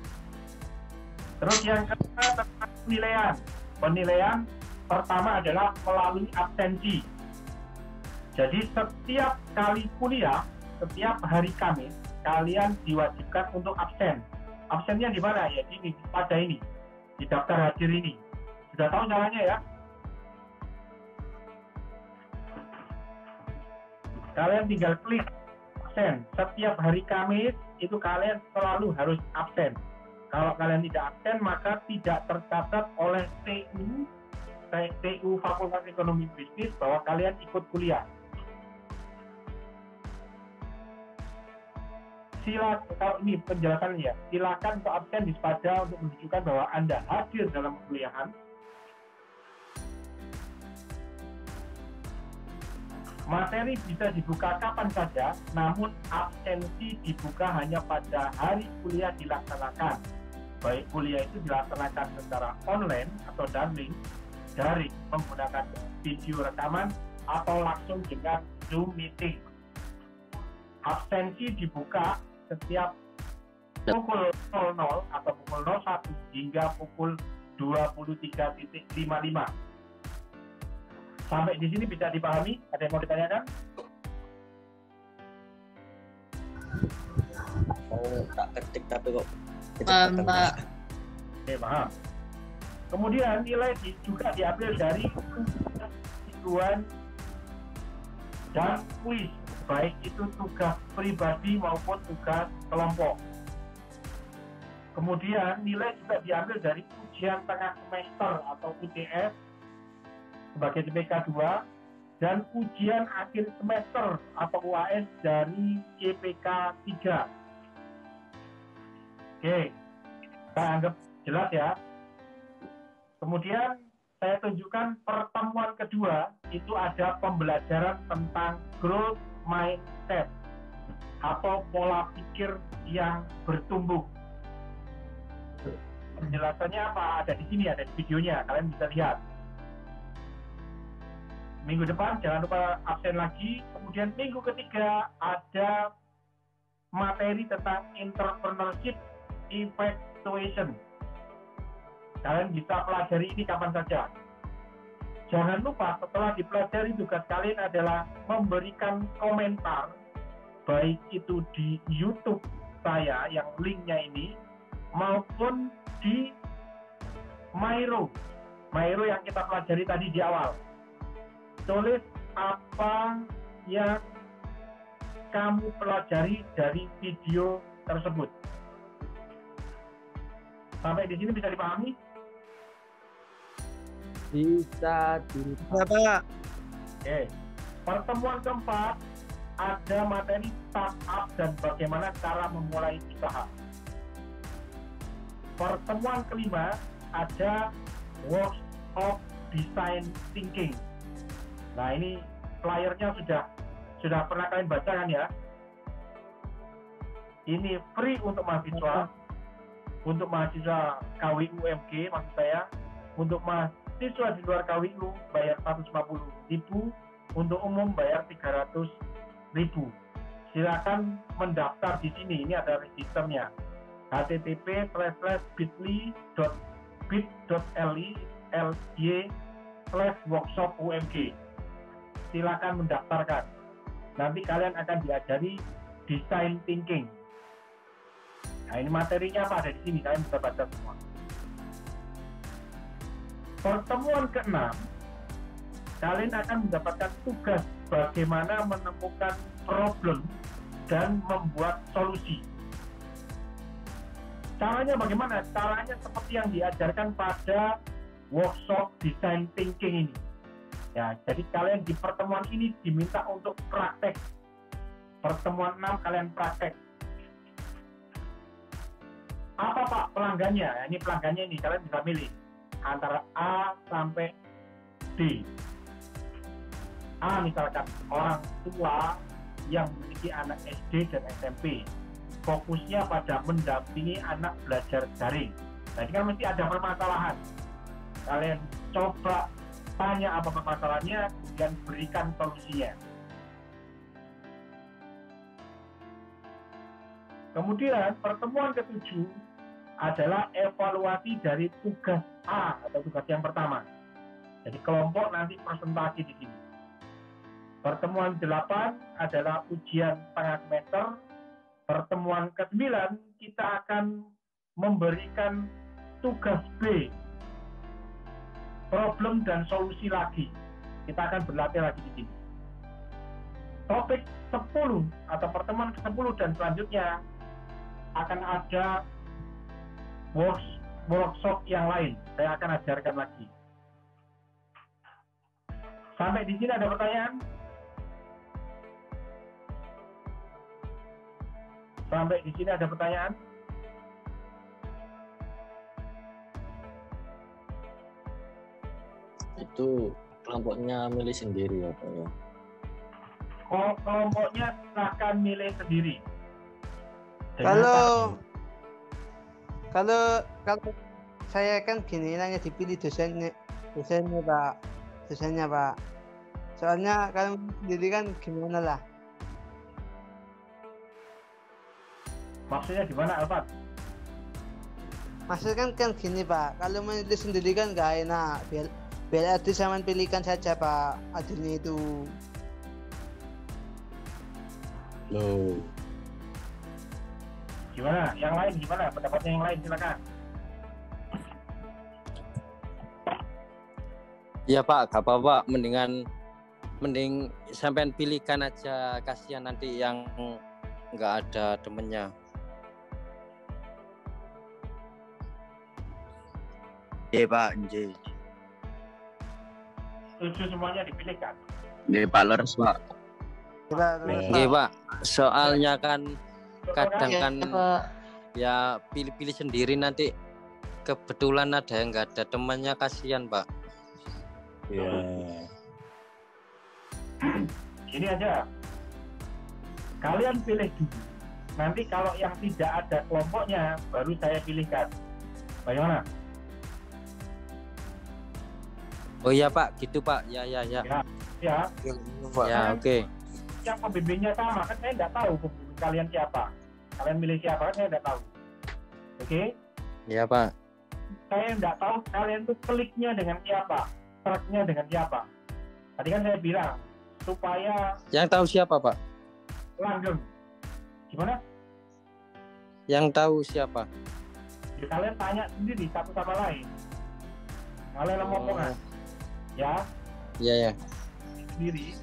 Terus yang kedua tentang penilaian. Penilaian pertama adalah melalui absensi. Jadi setiap kali kuliah, setiap hari Kamis, kalian diwajibkan untuk absen. Absennya di mana? Ya di pada ini, di daftar hadir ini. Sudah tahu caranya ya? Kalian tinggal klik absen. Setiap hari Kamis itu kalian selalu harus absen. Kalau kalian tidak absen maka tidak tercatat oleh TU Fakultas Ekonomi Bisnis bahwa kalian ikut kuliah. Kalau ini penjelasannya, silakan untuk absen di Spada untuk menunjukkan bahwa Anda hadir dalam kuliahan. Materi bisa dibuka kapan saja, namun absensi dibuka hanya pada hari kuliah dilaksanakan. Baik kuliah itu dilaksanakan secara online atau daring menggunakan video rekaman atau langsung dengan Zoom meeting. Absensi dibuka setiap pukul 00 atau pukul 01 hingga pukul 23.55. Sampai di sini bisa dipahami? Ada yang mau ditanyakan? Tak ketik tapi kok. Pak. Oke, paham. Kemudian nilai juga diambil dari tujuan dan kuis, baik itu tugas pribadi maupun tugas kelompok. Kemudian nilai juga diambil dari ujian tengah semester atau UTS sebagai CPK 2 dan ujian akhir semester atau UAS dari CPK 3. Oke, kita anggap jelas ya. Kemudian saya tunjukkan pertemuan kedua, itu ada pembelajaran tentang growth mindset atau pola pikir yang bertumbuh. Penjelasannya apa? Ada di sini, ada di videonya, kalian bisa lihat. Minggu depan jangan lupa absen lagi. Kemudian minggu ketiga ada materi tentang entrepreneurship evaluation. Kalian bisa pelajari ini kapan saja. Jangan lupa setelah dipelajari, tugas kalian adalah memberikan komentar, baik itu di YouTube saya yang linknya ini, maupun di Miro yang kita pelajari tadi di awal. Tulis apa yang kamu pelajari dari video tersebut. Sampai di sini bisa dipahami? Bisa Pak. Oke. Pertemuan keempat ada materi startup dan bagaimana cara memulai usaha. Pertemuan kelima ada workshop design thinking. Nah, ini flyernya sudah pernah kalian baca kan ya? Ini free untuk mahasiswa. Untuk mahasiswa KWU UMG maksud saya. Untuk mahasiswa di luar KWU bayar 150.000, untuk umum bayar 300.000. Silakan mendaftar di sini. Ini ada registernya. http://bit.ly/workshop-umg. Silakan mendaftarkan. Nanti kalian akan diajari design thinking. Nah, ini materinya apa ada di sini, kalian bisa baca semua. Pertemuan ke-6, kalian akan mendapatkan tugas bagaimana menemukan problem dan membuat solusi. Caranya bagaimana? Caranya seperti yang diajarkan pada workshop design thinking ini. Ya, jadi kalian di pertemuan ini diminta untuk praktek. Pertemuan 6 kalian praktek. Apa Pak pelanggannya? Ini pelanggannya ini, kalian bisa milih antara A sampai D. A misalkan orang tua yang memiliki anak SD dan SMP. Fokusnya pada mendampingi anak belajar daring. Nah, ini kan mesti ada permasalahan. Kalian coba tanya apa permasalahannya, kemudian berikan solusinya. Kemudian pertemuan ke-7 adalah evaluasi dari tugas A atau tugas yang pertama. Jadi kelompok nanti presentasi di sini. Pertemuan 8 adalah ujian tengah semester. Pertemuan ke-9 kita akan memberikan tugas B, problem dan solusi lagi. Kita akan berlatih lagi di sini. Topik 10 atau pertemuan ke-10 dan selanjutnya akan ada workshop yang lain. Saya akan ajarkan lagi. Sampai di sini ada pertanyaan? Sampai di sini ada pertanyaan? Itu kelompoknya milih sendiri ya Pak ya? Kelompoknya silahkan milih sendiri. Kalau saya kan gini nanya dipilih dosennya Pak. Soalnya kalau sendiri kan gimana lah? Maksudnya gimana Alfat? Maksudnya kan gini Pak, kalau milih sendiri kan nggak enak. Biar adil sama pilihkan saja Pak, adilnya itu. Loh. Gimana? Yang lain gimana? Pendapatnya yang lain silakan. Iya Pak, gak apa-apa. Mending sampean pilihkan aja, kasihan nanti yang nggak ada temennya. Iya Pak, Nji. Setuju semuanya dipilihkan. Iya Pak, leres Pak. Iya Pak, soalnya kan kadang kan ya pilih-pilih sendiri nanti kebetulan ada yang nggak ada temannya, kasihan Pak. Iya. Ini aja, kalian pilih dulu. Nanti kalau yang tidak ada kelompoknya baru saya pilihkan. Bagaimana? Oh iya Pak, gitu Pak. Ya. Ya, Oke. Yang pembimbingnya sama kan saya nggak tahu pembimbing kalian siapa. Kalian milih siapa kan saya nggak tahu. Oke? Iya Pak. Saya nggak tahu kalian tuh kliknya dengan siapa, tracknya dengan siapa. Tadi kan saya bilang supaya Yang tahu siapa Pak? langgeng. Gimana? Yang tahu siapa? Ya, kalian tanya sendiri satu sama lain. Kalian ngomongan, ya? Iya. Sendiri.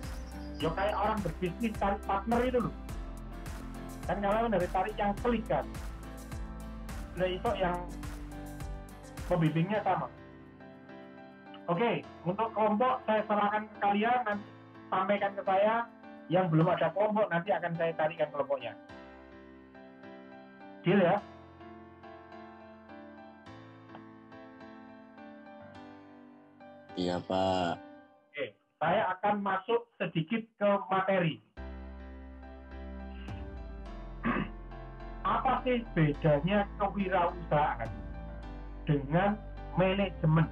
Ya kayak orang berbisnis cari partner itu loh. Kan kalian dari tarik yang klik kan. Udah itu yang pembimbingnya sama. Oke, untuk kelompok saya serahkan ke kalian, nanti sampaikan ke saya. Yang belum ada kelompok nanti akan saya tarikan kelompoknya. Deal ya? Iya Pak. Oke, saya akan masuk sedikit ke materi. Apa sih bedanya kewirausahaan dengan manajemen?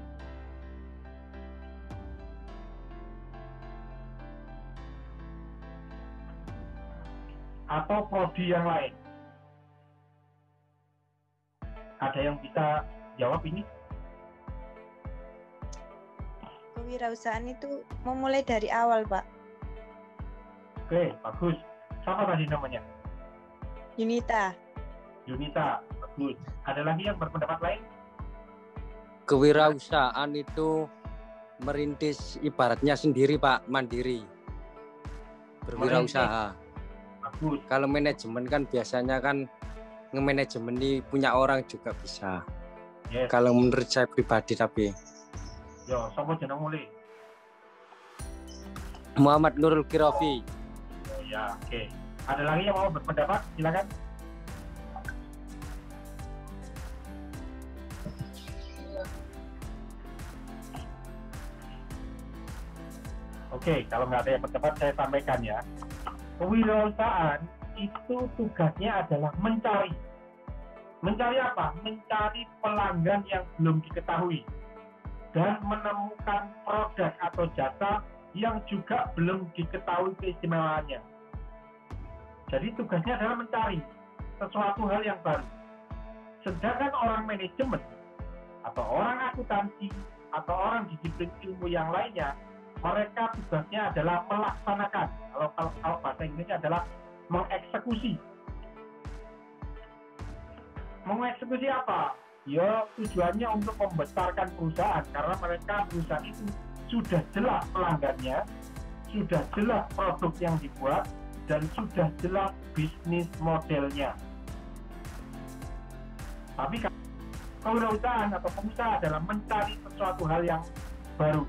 Atau prodi yang lain? Ada yang bisa jawab ini? Kewirausahaan itu memulai dari awal, Pak. Oke, bagus. Siapa tadi namanya? Yunita, bagus. Ada lagi yang berpendapat lain? Kewirausahaan itu merintis ibaratnya sendiri Pak, mandiri. Berwirausaha. Bagus. Kalau manajemen kan biasanya kan nge-manajemen ini punya orang juga bisa. Yes. Kalau menurut saya pribadi tapi. Yo, siapa jeneng mulai? Muhammad Nurul Kirofi. Oh ya, oke. Ada lagi yang mau berpendapat? Silakan. Oke, kalau nggak ada yang berpendapat saya sampaikan ya. Kewirausahaan itu tugasnya adalah mencari. Mencari apa? Mencari pelanggan yang belum diketahui dan menemukan produk atau jasa yang juga belum diketahui keistimewaannya. Jadi tugasnya adalah mencari sesuatu hal yang baru. Sedangkan orang manajemen atau orang akuntansi atau orang disiplin ilmu yang lainnya, mereka tugasnya adalah melaksanakan. Kalau bahasa Inggrisnya adalah mengeksekusi. Mengeksekusi apa? Ya tujuannya untuk membesarkan perusahaan karena perusahaan itu sudah jelas pelanggannya, sudah jelas produk yang dibuat, dan sudah jelas bisnis modelnya. Tapi kewirausahaan atau pengusaha adalah mencari sesuatu hal yang baru.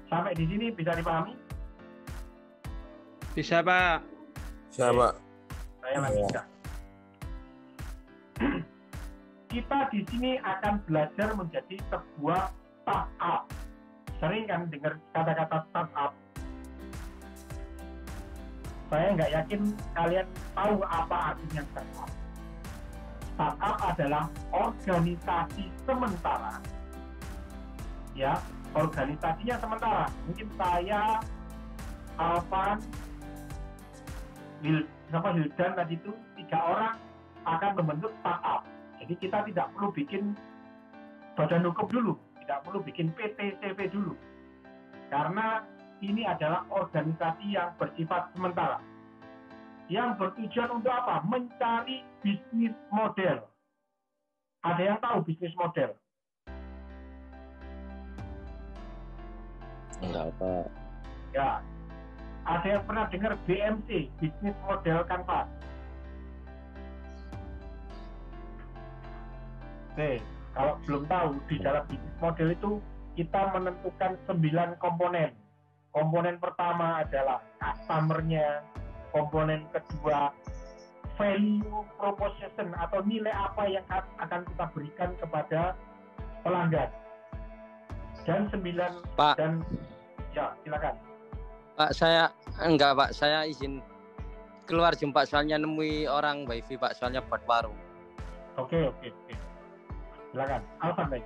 Sampai di sini bisa dipahami? Bisa Pak. Bisa Pak. Saya lanjutkan. Kita di sini akan belajar menjadi sebuah startup. Sering kan dengar kata-kata startup? Saya nggak yakin kalian tahu apa artinya startup. Startup adalah organisasi sementara. Ya, organisasinya sementara. Mungkin saya, Alvan, Hildan tadi itu 3 orang akan membentuk startup. Jadi kita tidak perlu bikin badan hukum dulu, tidak perlu bikin PT, CV dulu. Karena ini adalah organisasi yang bersifat sementara. Yang bertujuan untuk apa? Mencari bisnis model. Ada yang tahu bisnis model? Enggak Pak. Ya. Ada yang pernah dengar BMC, bisnis model kanvas? Oke, Kalau belum tahu, di dalam bisnis model itu kita menentukan 9 komponen. Komponen pertama adalah customer-nya, komponen kedua value proposition atau nilai apa yang akan kita berikan kepada pelanggan. Dan 9 Pak. Dan ya, silakan. Pak, saya izin keluar jumpa soalnya nemui orang wifi Pak, soalnya buat warung. Oke. Silakan. Alvan baik.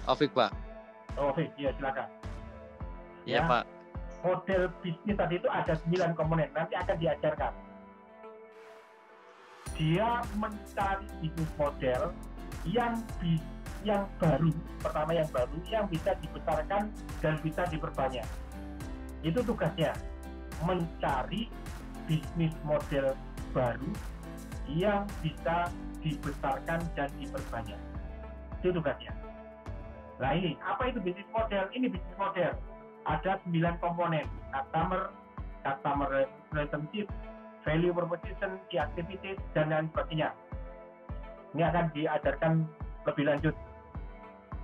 Ovik Pak. Ovik, iya silakan. Iya ya, Pak. Model bisnis tadi itu ada 9 komponen, nanti akan diajarkan. Dia mencari bisnis model yang baru, pertama yang baru, yang bisa dibesarkan dan bisa diperbanyak. Itu tugasnya, mencari bisnis model baru yang bisa dibesarkan dan diperbanyak. Itu tugasnya. Nah ini, apa itu bisnis model? Ini bisnis model. Ada 9 komponen, customer relationship, value proposition, key activities, dan lain sebagainya. Ini akan diajarkan lebih lanjut.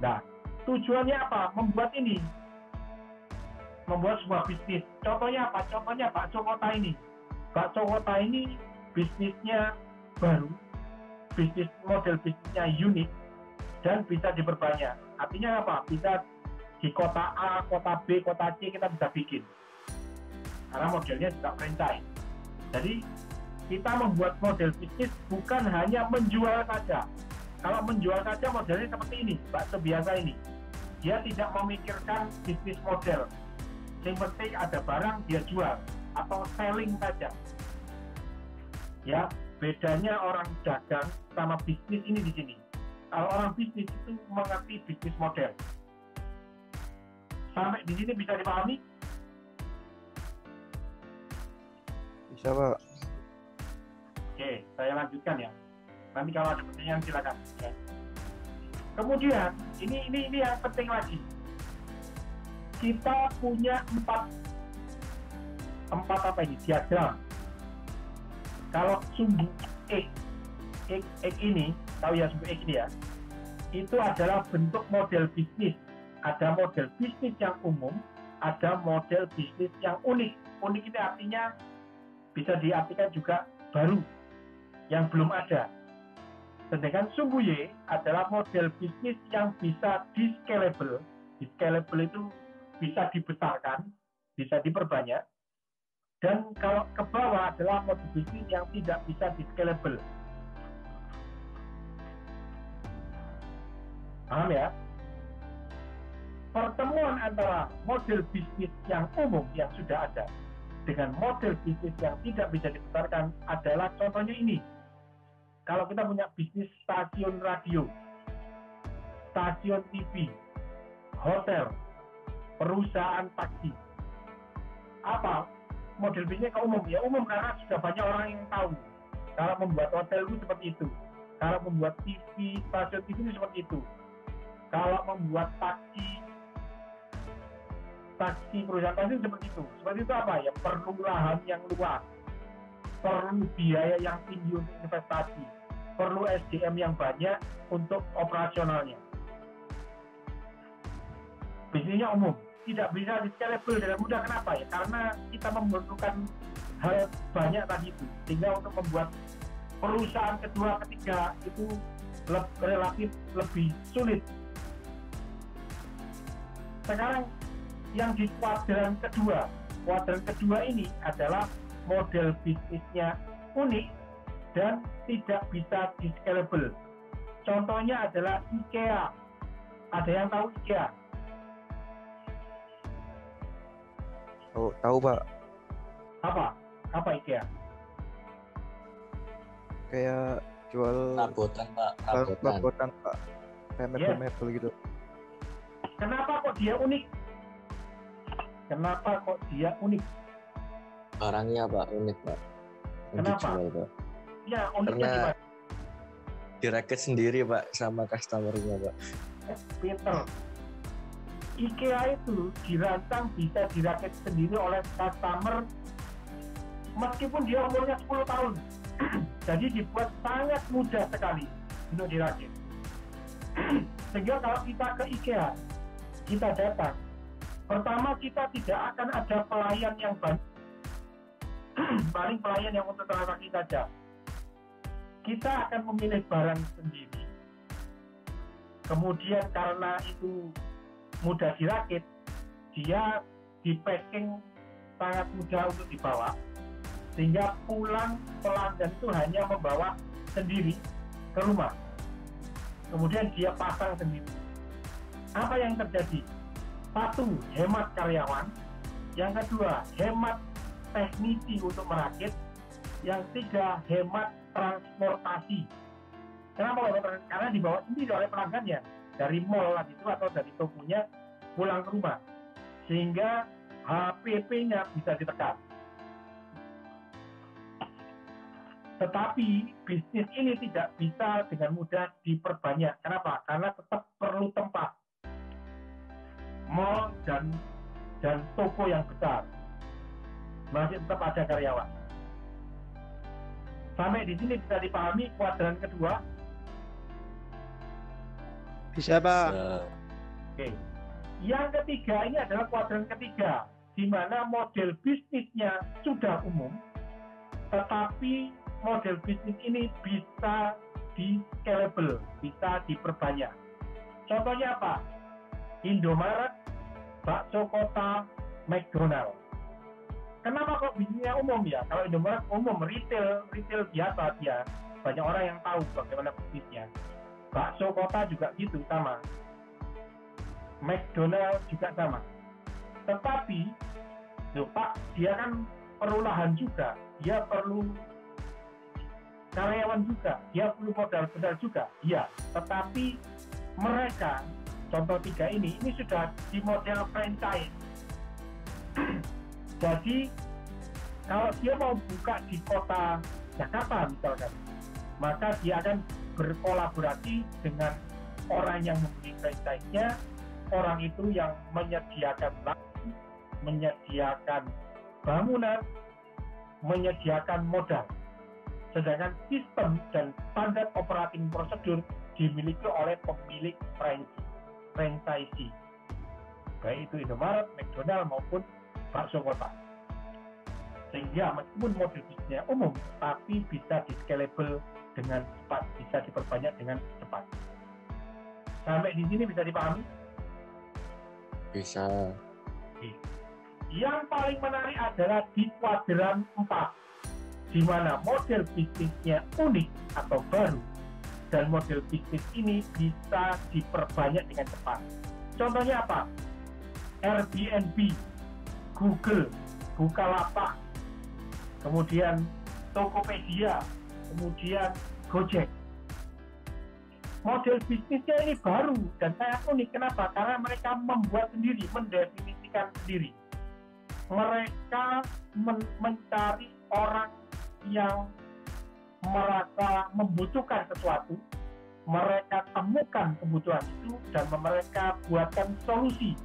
Nah, tujuannya apa? Membuat sebuah bisnis. Contohnya apa? Contohnya bakso kota ini. Bakso kota ini bisnisnya baru, bisnis model bisnisnya unik, dan bisa diperbanyak. Artinya apa? Bisa di kota A, kota B, kota C kita bisa bikin. Karena modelnya juga franchise. Jadi kita membuat model bisnis bukan hanya menjual saja. Kalau menjual saja modelnya seperti ini, bakso biasa ini. Dia tidak memikirkan bisnis model. Yang penting ada barang dia jual atau selling saja. Ya, bedanya orang dagang sama bisnis ini di sini. Kalau orang bisnis itu mengerti bisnis model. Sampai di sini bisa dipahami? Bisa, Pak. Oke, saya lanjutkan ya. Nanti kalau ada pertanyaan silakan. Ya. Kemudian ini yang penting lagi. Kita punya empat apa ini? Diagram. Kalau sumbu X ini, tahu ya sumbu X ini ya, itu adalah bentuk model bisnis. Ada model bisnis yang umum, ada model bisnis yang unik. Unik ini artinya bisa diartikan juga baru, yang belum ada. Sedangkan sumbu Y adalah model bisnis yang bisa di-scalable. Di-scalable itu bisa dibesarkan, bisa diperbanyak. Dan kalau ke bawah adalah model bisnis yang tidak bisa di-scalable. Paham ya? Pertemuan antara model bisnis yang umum yang sudah ada dengan model bisnis yang tidak bisa dibesarkan adalah contohnya ini. Kalau kita punya bisnis stasiun radio, stasiun TV, hotel, perusahaan taksi, apa model bisnisnya ke umum? Ya umum karena sudah banyak orang yang tahu. Kalau membuat hotel itu seperti itu. Kalau membuat TV, stasiun TV itu seperti itu. Kalau membuat taksi perusahaan taksi seperti itu. Seperti itu apa? Ya perlu lahan yang luas, perlu biaya yang tinggi untuk investasi, perlu SDM yang banyak untuk operasionalnya. Bisnisnya umum, tidak bisa di-scalable dengan mudah. Kenapa ya? Karena kita memerlukan hal banyak tadi itu, sehingga untuk membuat perusahaan kedua, ketiga itu relatif lebih sulit. Sekarang yang di kuadran kedua ini adalah model bisnisnya unik dan tidak bisa di-scalable. Contohnya adalah IKEA. Ada yang tahu IKEA? Oh, tahu Pak. Apa IKEA? Kayak jual Rabotan Pak. Rabotan Pak. Kayak mebel-mebel gitu. Kenapa kok dia unik? Barangnya Pak, unik Pak. Kenapa? Dijual, Pak. Ya, uniknya Karena dirakit sendiri Pak sama customer-nya Pak. Peter, IKEA itu dirancang bisa dirakit sendiri oleh customer meskipun dia umurnya 10 tahun. Jadi dibuat sangat mudah sekali. untuk dirakit. Sehingga kalau kita ke IKEA, kita datang, pertama kita tidak akan ada pelayan yang banyak, paling pelayan yang untuk transaksi saja. Kita akan memilih barang sendiri. Kemudian karena itu mudah dirakit, dia di packing sangat mudah untuk dibawa, sehingga pulang pelanggan itu hanya membawa sendiri ke rumah. Kemudian dia pasang sendiri. Apa yang terjadi? Satu, hemat karyawan. Yang kedua, hemat teknisi untuk merakit. Yang tiga, hemat transportasi. Kenapa? Karena dibawa sendiri oleh pelanggannya dari mall itu atau dari tokonya pulang ke rumah, sehingga HPP-nya bisa ditekan. Tetapi bisnis ini tidak bisa dengan mudah diperbanyak. Kenapa? Karena tetap perlu tempat. Mall dan toko yang besar masih tetap ada karyawan. Sampai di sini bisa dipahami kuadran kedua? Bisa, Pak. Oke. Yang ketiga ini adalah kuadran ketiga, di mana model bisnisnya sudah umum, tetapi model bisnis ini bisa di-scalable, bisa diperbanyak. Contohnya apa? Indomaret, bakso kota, McDonald. Kenapa kok bisnisnya umum ya? Kalau Indomaret umum, retail biasa dia. Banyak orang yang tahu bagaimana bisnisnya. Bakso kota juga gitu, sama. McDonald juga sama. Tetapi, Pak, dia kan perlu lahan juga. Dia perlu karyawan juga, dia perlu modal besar juga, iya. Tetapi mereka, contoh tiga ini sudah di model franchise. Jadi kalau dia mau buka di kota Jakarta misalkan, maka dia akan berkolaborasi dengan orang yang membeli franchise-nya, orang itu yang menyediakan lahan, menyediakan bangunan, menyediakan modal. Sedangkan sistem dan standar operating prosedur dimiliki oleh pemilik franchisee, baik itu Indomaret, McDonald maupun bakso kota. Sehingga meskipun model bisnisnya umum, tapi bisa di-scalable dengan cepat, bisa diperbanyak dengan cepat. Sampai di sini bisa dipahami? Bisa. Oke. Yang paling menarik adalah di kuadran 4. Di mana model bisnisnya unik atau baru, dan model bisnis ini bisa diperbanyak dengan cepat. Contohnya apa? Airbnb, Google, Bukalapak, kemudian Tokopedia, kemudian Gojek. Model bisnisnya ini baru dan sangat unik. Kenapa? Karena mereka membuat sendiri, mendefinisikan sendiri. Mereka mencari orang yang merasa membutuhkan sesuatu, mereka temukan kebutuhan itu dan mereka buatkan solusi.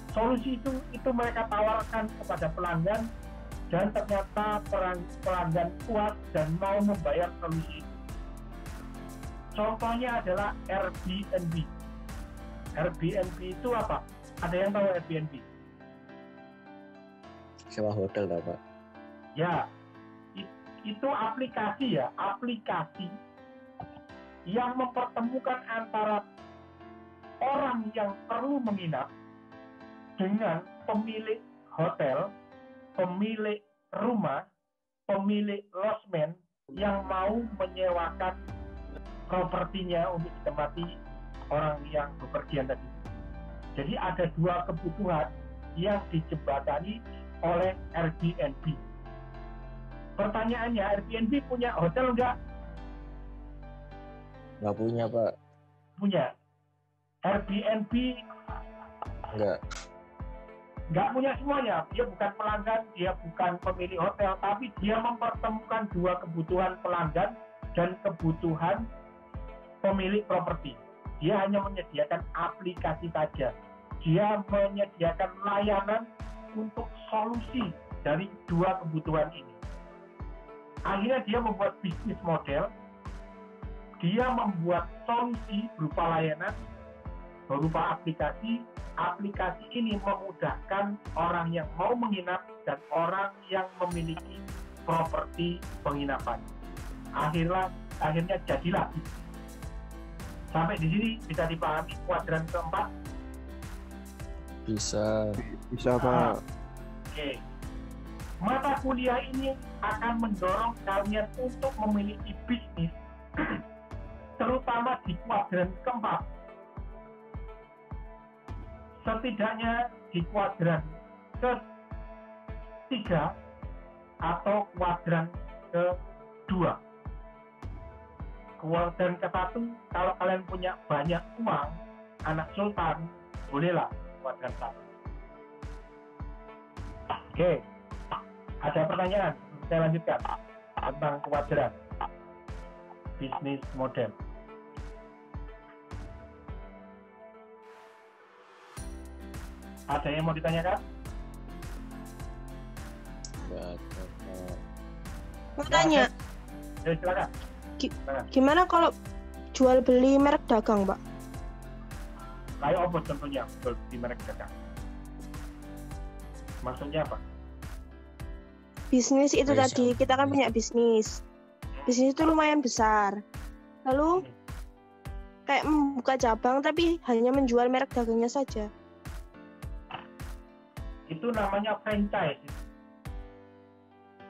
Solusi itu mereka tawarkan kepada pelanggan dan ternyata pelanggan puas dan mau membayar solusi itu. Contohnya adalah Airbnb. Airbnb itu apa? Ada yang tahu Airbnb? Sewa hotel, Pak. Ya, itu aplikasi yang mempertemukan antara orang yang perlu menginap dengan pemilik hotel, pemilik rumah, pemilik lodgement yang mau menyewakan propertinya untuk ditempati orang yang bepergian tadi. Jadi ada dua kebutuhan yang dijembatani oleh Airbnb. Pertanyaannya, Airbnb punya hotel enggak? Nggak punya, Pak. Punya. Airbnb nggak punya semuanya. Dia bukan pelanggan, dia bukan pemilik hotel, tapi dia mempertemukan dua kebutuhan pelanggan dan kebutuhan pemilik properti. Dia hanya menyediakan aplikasi saja. Dia menyediakan layanan untuk solusi dari dua kebutuhan ini. Akhirnya dia membuat bisnis model dia membuat solusi berupa layanan, berupa aplikasi. Aplikasi ini memudahkan orang yang mau menginap dan orang yang memiliki properti penginapan. Akhirnya jadilah. Sampai di sini bisa dipahami kuadran keempat? Bisa Pak. Oke. Mata kuliah ini akan mendorong kalian untuk memiliki bisnis, terutama di kuadran keempat. Setidaknya di kuadran ketiga atau kuadran kedua. Kuadran ke-1, kalau kalian punya banyak uang, anak sultan, bolehlah kuadran 1. Oke, ada pertanyaan? Saya lanjutkan tentang kuadran bisnis model. Ada yang mau ditanyakan? Mau tanya, Ya, silakan. gimana kalau jual beli merek dagang, Pak? Kayak apa contohnya jual beli merek dagang? Maksudnya apa? Bisnis itu tadi, kita kan punya bisnis. Bisnis itu lumayan besar. Lalu kayak membuka cabang tapi hanya menjual merek dagangnya saja. Itu namanya franchise.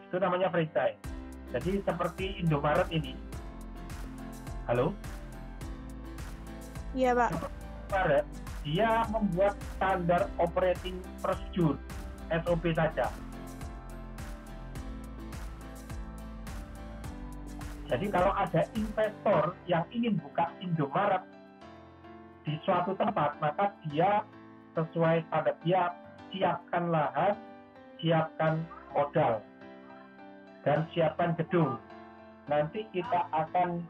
Itu namanya franchise. Jadi seperti Indomaret ini. Halo? Iya, Pak. Indomaret, dia membuat standar operating procedure, SOP saja. Jadi kalau ada investor yang ingin buka Indomaret di suatu tempat, maka dia sesuai standar, dia siapkan lahan, siapkan modal, dan siapkan gedung. Nanti kita akan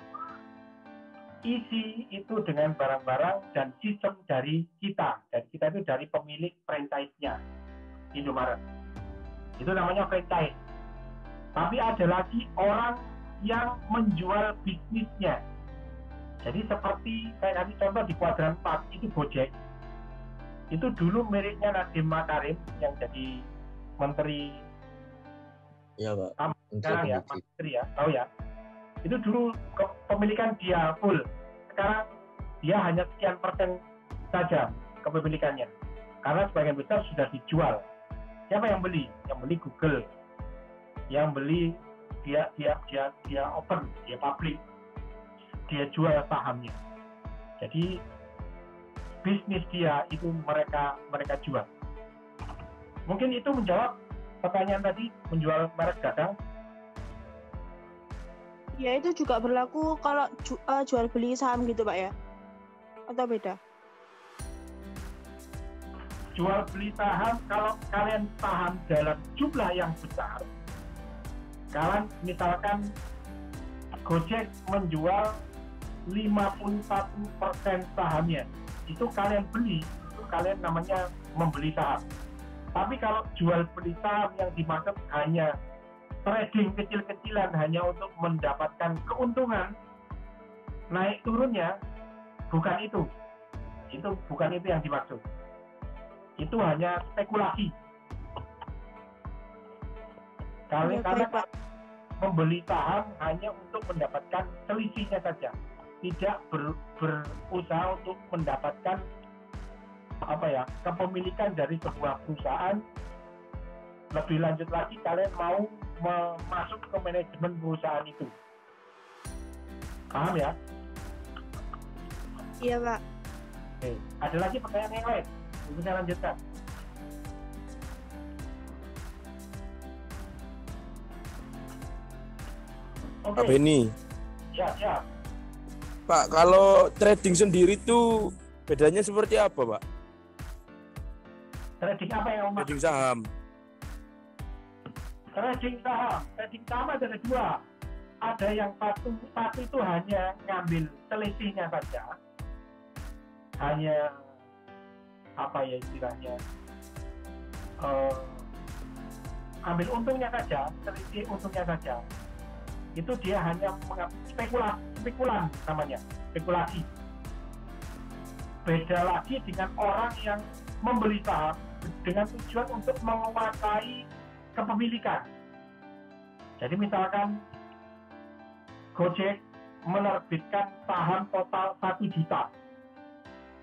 isi itu dengan barang-barang dan sistem dari kita. Dan kita itu dari pemilik franchise-nya, Indomaret. Itu namanya franchise. Tapi ada lagi orang yang menjual bisnisnya. Jadi seperti saya kasih contoh di kuadran 4, itu Gojek. Itu dulu miliknya Nadiem Makarim yang jadi menteri. Iya, Pak. Sekarang ya, menteri ya, tahu ya. Itu dulu kepemilikan dia full. Sekarang dia hanya sekian persen saja kepemilikannya. Karena sebagian besar sudah dijual. Siapa yang beli? Yang beli Google. Yang beli dia open, dia public. Dia jual sahamnya. Jadi bisnis dia itu mereka jual. Mungkin itu menjawab pertanyaan tadi, menjual merek dagang. Ya, itu juga berlaku kalau jual beli saham gitu, Pak ya? Atau beda? Jual beli saham, kalau kalian paham dalam jumlah yang besar, kalian misalkan Gojek menjual 51% sahamnya, itu kalian beli, itu kalian namanya membeli saham. Tapi kalau jual beli saham yang dimaksud hanya trading kecil-kecilan, hanya untuk mendapatkan keuntungan naik turunnya, bukan itu. Itu bukan itu yang dimaksud. Itu hanya spekulasi. Karena membeli saham hanya untuk mendapatkan selisihnya saja, tidak berusaha untuk mendapatkan kepemilikan dari sebuah perusahaan. Lebih lanjut lagi, kalian mau masuk ke manajemen perusahaan itu. Paham ya? Iya, Pak. Oke. Ada lagi pertanyaan yang lain? Untuk saya lanjutkan. Pak Beni. Ya. Pak, kalau trading sendiri tuh bedanya seperti apa, Pak? Trading apa yang trading saham? Trading saham ada dua. Ada yang satu itu hanya ngambil selisihnya saja, hanya istilahnya ambil untungnya saja, selisih untungnya saja. itu dia hanya spekulan namanya, spekulasi. Beda lagi dengan orang yang membeli saham dengan tujuan untuk menguasai kepemilikan. Jadi misalkan Gojek menerbitkan saham total 1 juta,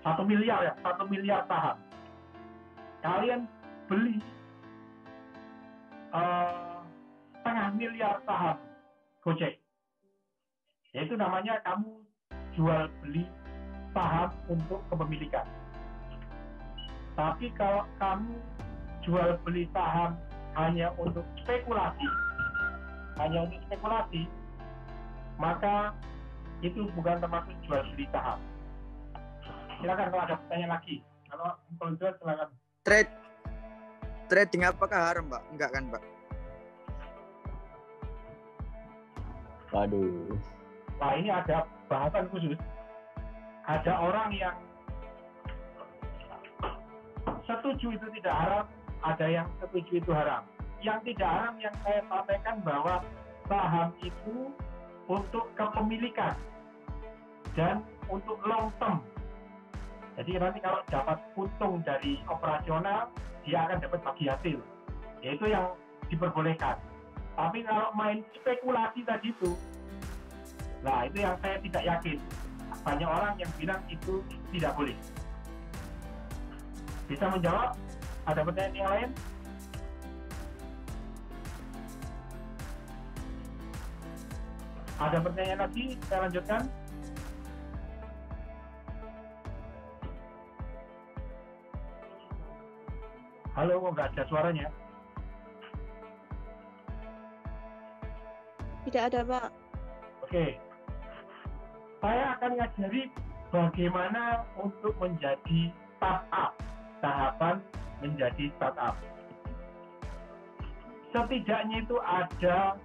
1 miliar ya, 1 miliar saham. Kalian beli setengah miliar saham Gojek. Yaitu namanya kamu jual beli saham untuk kepemilikan. Tapi kalau kamu jual beli saham hanya untuk spekulasi, maka itu bukan termasuk jual beli saham. Silakan kalau ada pertanyaan lagi. Kalau jual silakan. Trading apakah haram, Pak? Enggak kan, Pak? Waduh. Nah, ini ada bahasan khusus. Ada orang yang setuju itu tidak haram, ada yang setuju itu haram. Yang tidak haram yang saya sampaikan bahwa saham itu untuk kepemilikan dan untuk long term. Jadi nanti kalau dapat untung dari operasional, dia akan dapat bagi hasil. Yaitu yang diperbolehkan. Tapi kalau main spekulasi tadi itu, nah itu yang saya tidak yakin. Banyak orang yang bilang itu tidak boleh. Bisa menjawab? Ada pertanyaan yang lain? Ada pertanyaan lagi? Saya lanjutkan. Halo, kok nggak ada suaranya? Tidak ada, Pak. Oke. Saya akan ngajari bagaimana untuk menjadi startup, tahapan menjadi startup. Setidaknya itu ada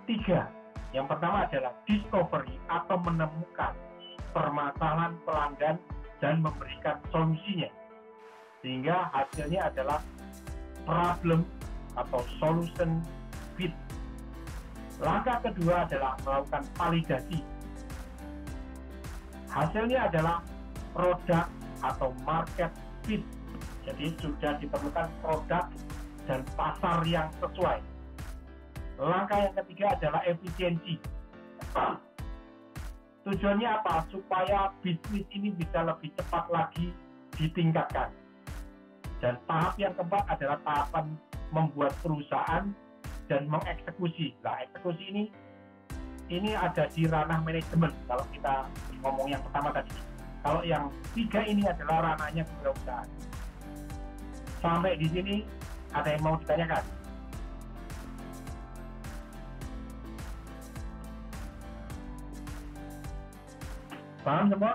3. Yang pertama adalah discovery atau menemukan permasalahan pelanggan dan memberikan solusinya. Sehingga hasilnya adalah problem atau solution fit. Langkah kedua adalah melakukan validasi. Hasilnya adalah produk atau market fit. Jadi sudah ditemukan produk dan pasar yang sesuai. Langkah yang ketiga adalah efisiensi. Tujuannya apa? Supaya bisnis ini bisa lebih cepat lagi ditingkatkan. Dan tahap yang keempat adalah tahapan membuat perusahaan dan mengeksekusi. Nah, eksekusi ini ada di ranah manajemen kalau kita ngomong yang pertama tadi. Kalau yang 3 ini adalah ranahnya kewirausahaan. Sampai di sini ada yang mau ditanyakan? Paham semua?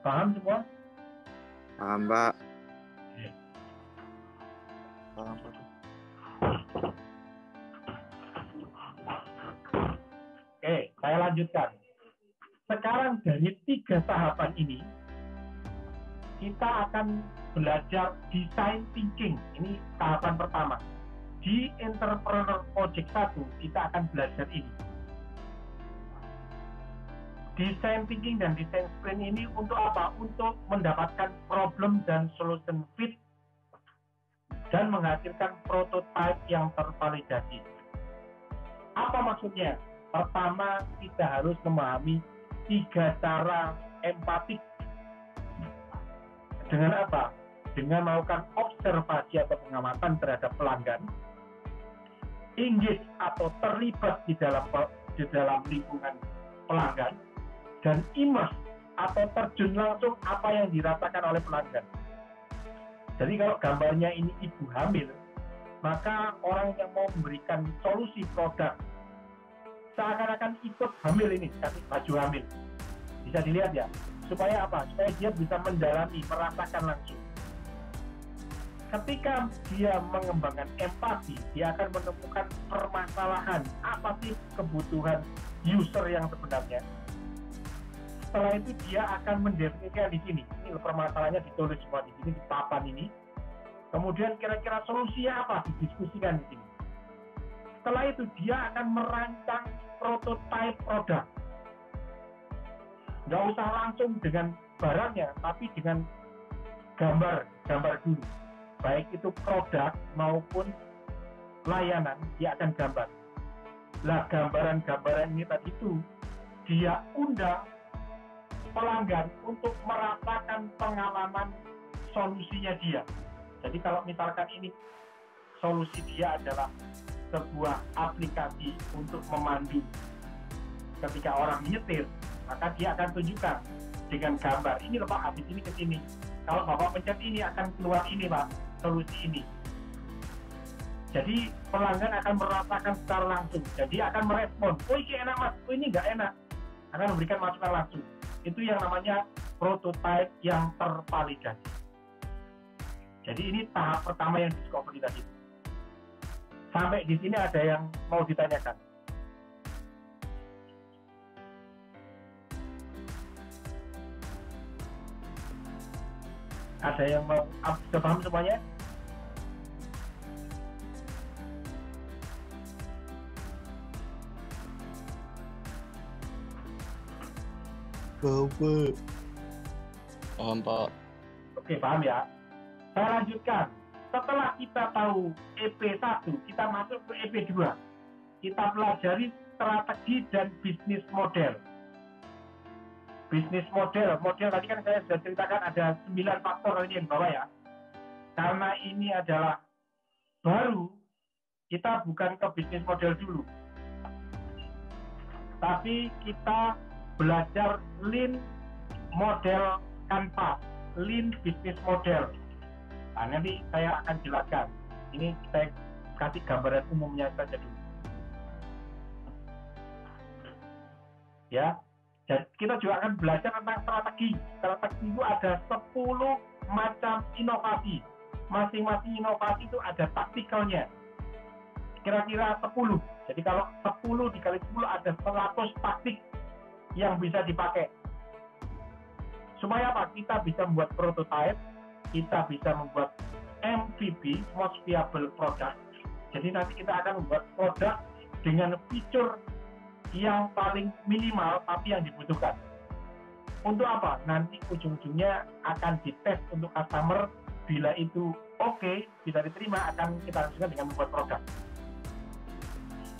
Paham semua? Paham, Pak. Paham, Pak. Oke, saya lanjutkan. Sekarang dari 3 tahapan ini, kita akan belajar design thinking. Ini tahapan pertama. Di Entrepreneur Project 1, kita akan belajar ini. Design thinking dan design sprint ini untuk apa? Untuk mendapatkan problem dan solution fit dan menghasilkan prototype yang tervalidasi. Apa maksudnya? Pertama, kita harus memahami 3 cara empatik. Dengan apa? Dengan melakukan observasi atau pengamatan terhadap pelanggan, engage atau terlibat di dalam lingkungan pelanggan, dan immerse atau terjun langsung apa yang dirasakan oleh pelanggan. Jadi kalau gambarnya ini ibu hamil, maka orang yang mau memberikan solusi produk seakan-akan ikut hamil ini, kasih baju hamil. Bisa dilihat ya, supaya apa? Supaya dia bisa mendalami, merasakan langsung. Ketika dia mengembangkan empati, dia akan menemukan permasalahan, apa sih kebutuhan user yang sebenarnya. Setelah itu dia akan mendefinisikan di sini. Ini permasalahannya ditulis semua di sini di papan ini. Kemudian kira-kira solusinya apa didiskusikan di sini. Setelah itu dia akan merancang prototipe produk. Nggak usah langsung dengan barangnya, tapi dengan gambar dulu. Baik itu produk maupun layanan, dia akan gambar. Nah, gambaran-gambaran ini tadi itu dia undang pelanggan untuk merasakan pengalaman solusinya dia. Jadi kalau misalkan ini solusi dia adalah sebuah aplikasi untuk memandu ketika orang nyetir, maka dia akan tunjukkan dengan gambar, ini loh Pak, habis ini ke sini. Kalau Bapak pencet ini akan keluar ini Pak, solusi ini. Jadi pelanggan akan merasakan secara langsung. Jadi akan merespon, oh ini enak Mas, oh ini nggak enak. Akan memberikan masukan langsung. Itu yang namanya prototype yang tervalidasi. Jadi ini tahap pertama yang discovery tadi. Sampai di sini ada yang mau ditanyakan? Ada yang mau sudah paham semuanya? Paham Pak. Oke, paham ya. Saya lanjutkan. Setelah kita tahu EP1, kita masuk ke EP2. Kita pelajari strategi dan bisnis model. Bisnis model tadi kan saya sudah ceritakan ada 9 faktor ini yang bawah ya. Karena ini adalah baru, kita bukan ke bisnis model dulu. Tapi kita belajar lean model kanvas, lean business model. Nah, nanti saya akan jelaskan. Ini saya kasih gambaran umumnya saja dulu. Ya, dan kita juga akan belajar tentang strategi. Strategi itu ada 10 macam inovasi. Masing-masing inovasi itu ada taktikalnya. Kira-kira 10. Jadi kalau 10 dikali 10 ada 100 taktik yang bisa dipakai. Supaya apa? Kita bisa membuat prototype, kita bisa membuat MVP, most viable product. Jadi nanti kita akan membuat produk dengan fitur yang paling minimal tapi yang dibutuhkan. Untuk apa? Nanti ujung-ujungnya akan dites untuk customer. Bila itu oke, bisa diterima, akan kita lanjutkan dengan membuat produk.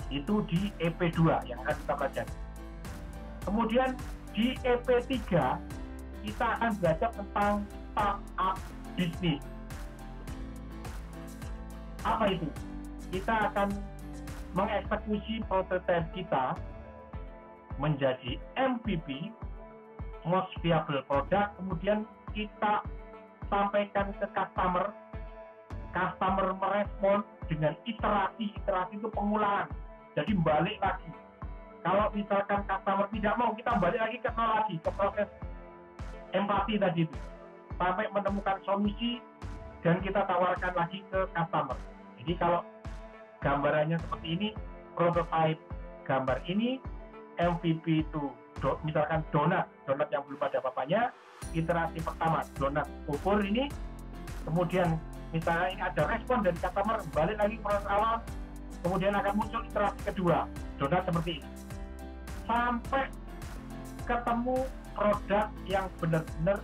Itu di EP2 yang akan kita pelajari. Kemudian di EP3 kita akan belajar tentang startup bisnis. Apa itu? Kita akan mengeksekusi prototipe kita menjadi MVP, most viable product, kemudian kita sampaikan ke customer. Customer merespon dengan iterasi itu pengulangan. Jadi balik lagi. Kalau misalkan customer tidak mau, kita balik lagi ke nol lagi, ke proses empati tadi itu. Sampai menemukan solusi dan kita tawarkan lagi ke customer. Jadi kalau gambarannya seperti ini, prototype gambar ini, MVP itu misalkan donat yang belum ada apa-apanya, iterasi pertama donat ukur ini, kemudian misalnya ini ada respon dari customer, balik lagi proses awal, kemudian akan muncul iterasi kedua, donat seperti ini. Sampai ketemu produk yang benar-benar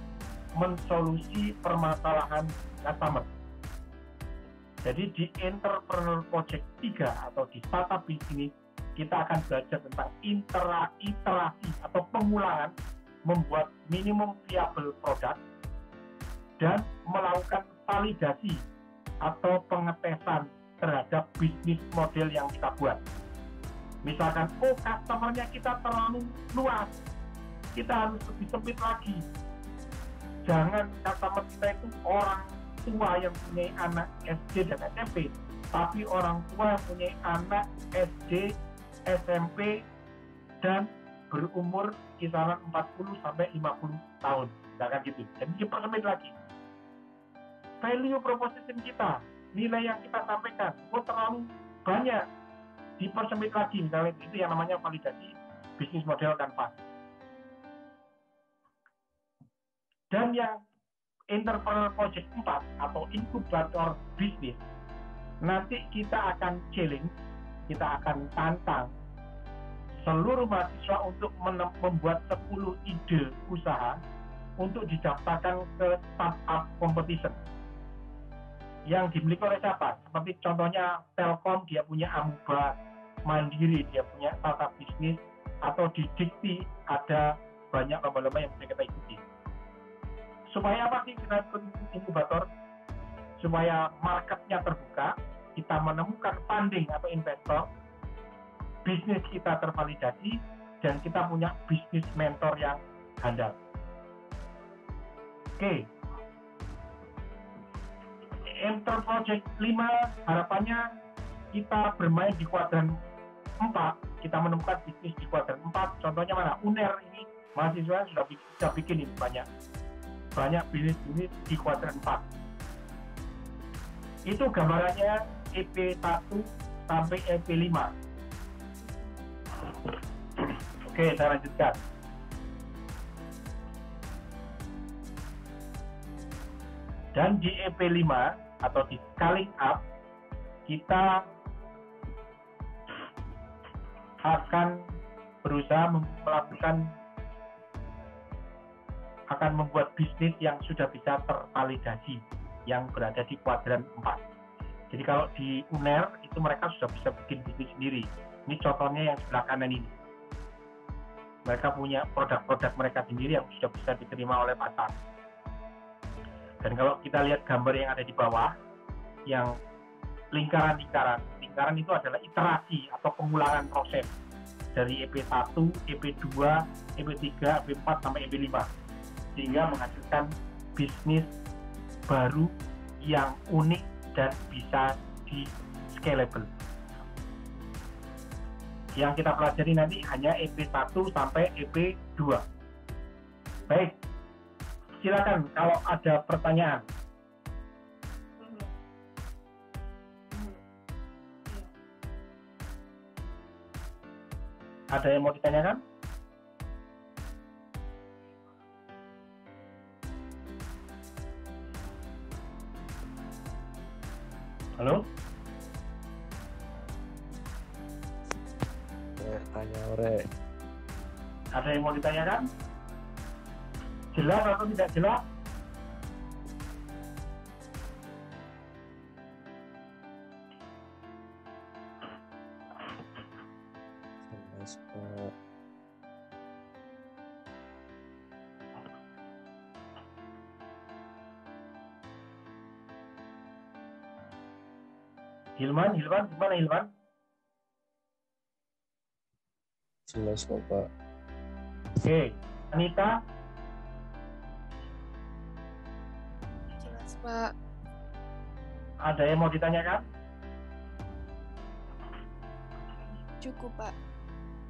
mensolusi permasalahan customer. Jadi di Entrepreneur Project 3 atau di startup bisnis, kita akan belajar tentang iterasi atau pengulangan, membuat minimum viable product, dan melakukan validasi atau pengetesan terhadap bisnis model yang kita buat. Misalkan, customernya kita terlalu luas, kita harus lebih sempit lagi. Jangan customer kita itu orang tua yang punya anak SD dan SMP, tapi orang tua yang punya anak SD, SMP, dan berumur kisaran 40 sampai 50 tahun. Misalkan gitu. Jadi dipersempit lagi. Value proposition kita, nilai yang kita sampaikan, terlalu banyak, dipersempit lagi. Misalnya itu yang namanya validasi bisnis model kanvas. Dan yang entrepreneur project 4 atau inkubator bisnis, nanti kita akan challenge, kita akan tantang seluruh mahasiswa untuk membuat 10 ide usaha untuk didaftarkan ke startup competition yang dimiliki oleh siapa? Seperti contohnya Telkom, dia punya Amuba, Mandiri, dia punya startup bisnis, atau di Dikti ada banyak lomba-lomba yang bisa kita ikuti. Supaya apa sih kita ikut inkubator? Supaya marketnya terbuka, kita menemukan funding atau investor, bisnis kita tervalidasi, dan kita punya bisnis mentor yang handal. Oke. Enter Project 5, harapannya kita bermain di kuadran 4, kita menemukan bisnis di kuadran 4, contohnya mana? UNER ini, mahasiswa sudah bikin ini banyak bisnis di kuadran 4. Itu gambarannya EP1 sampai EP5. Oke, saya lanjutkan. Dan di EP5 atau di scaling up, kita akan berusaha akan membuat bisnis yang sudah bisa tervalidasi, yang berada di kuadran 4. Jadi kalau di UNER itu mereka sudah bisa bikin bisnis sendiri. Ini contohnya yang sebelah kanan ini. Mereka punya produk-produk mereka sendiri yang sudah bisa diterima oleh pasar. Dan kalau kita lihat gambar yang ada di bawah, yang lingkaran itu adalah iterasi atau pengulangan proses dari EP1, EP2, EP3, EP4 sampai EP5, sehingga menghasilkan bisnis baru yang unik dan bisa di scalable. Yang kita pelajari nanti hanya EP1 sampai EP2. Baik, silakan kalau ada pertanyaan. Ada yang mau ditanyakan? Halo? Tanya ore. Ada yang mau ditanyakan? Jelas atau tidak jelas? Jelas, Pak. Hilman, gimana Hilman? Jelas kok, Pak. Oke, Anita? Jelas, Pak. Ada yang mau ditanyakan? Cukup, Pak.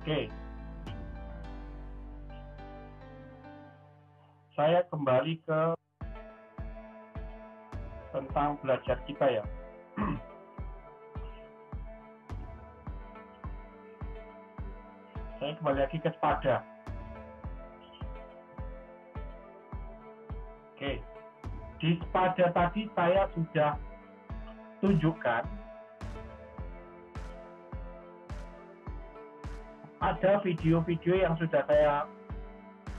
Oke. Saya kembali ke tentang belajar kita ya. Saya kembali lagi ke Spada. Oke. Di Spada tadi saya sudah tunjukkan ada video-video yang sudah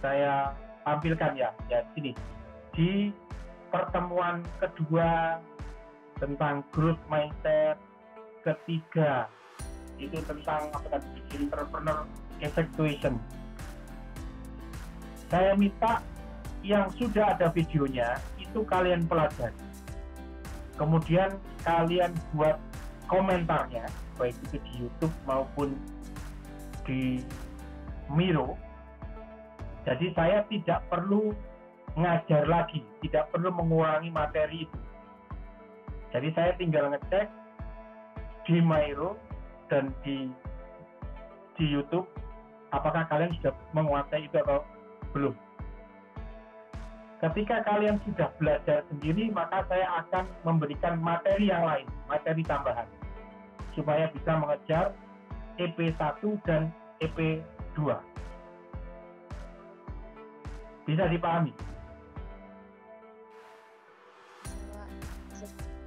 saya tampilkan ya sini. Di pertemuan kedua tentang growth mindset, ketiga itu tentang entrepreneur effectuation. Saya minta yang sudah ada videonya itu kalian pelajari. Kemudian kalian buat komentarnya, baik itu di YouTube maupun di Miro. Jadi saya tidak perlu ngajar lagi, tidak perlu mengurangi materi itu. Jadi saya tinggal ngecek di Miro dan di YouTube apakah kalian sudah menguasai itu atau belum. Ketika kalian sudah belajar sendiri, maka saya akan memberikan materi yang lain, materi tambahan, supaya bisa mengejar EP1 dan EP2. Bisa dipahami?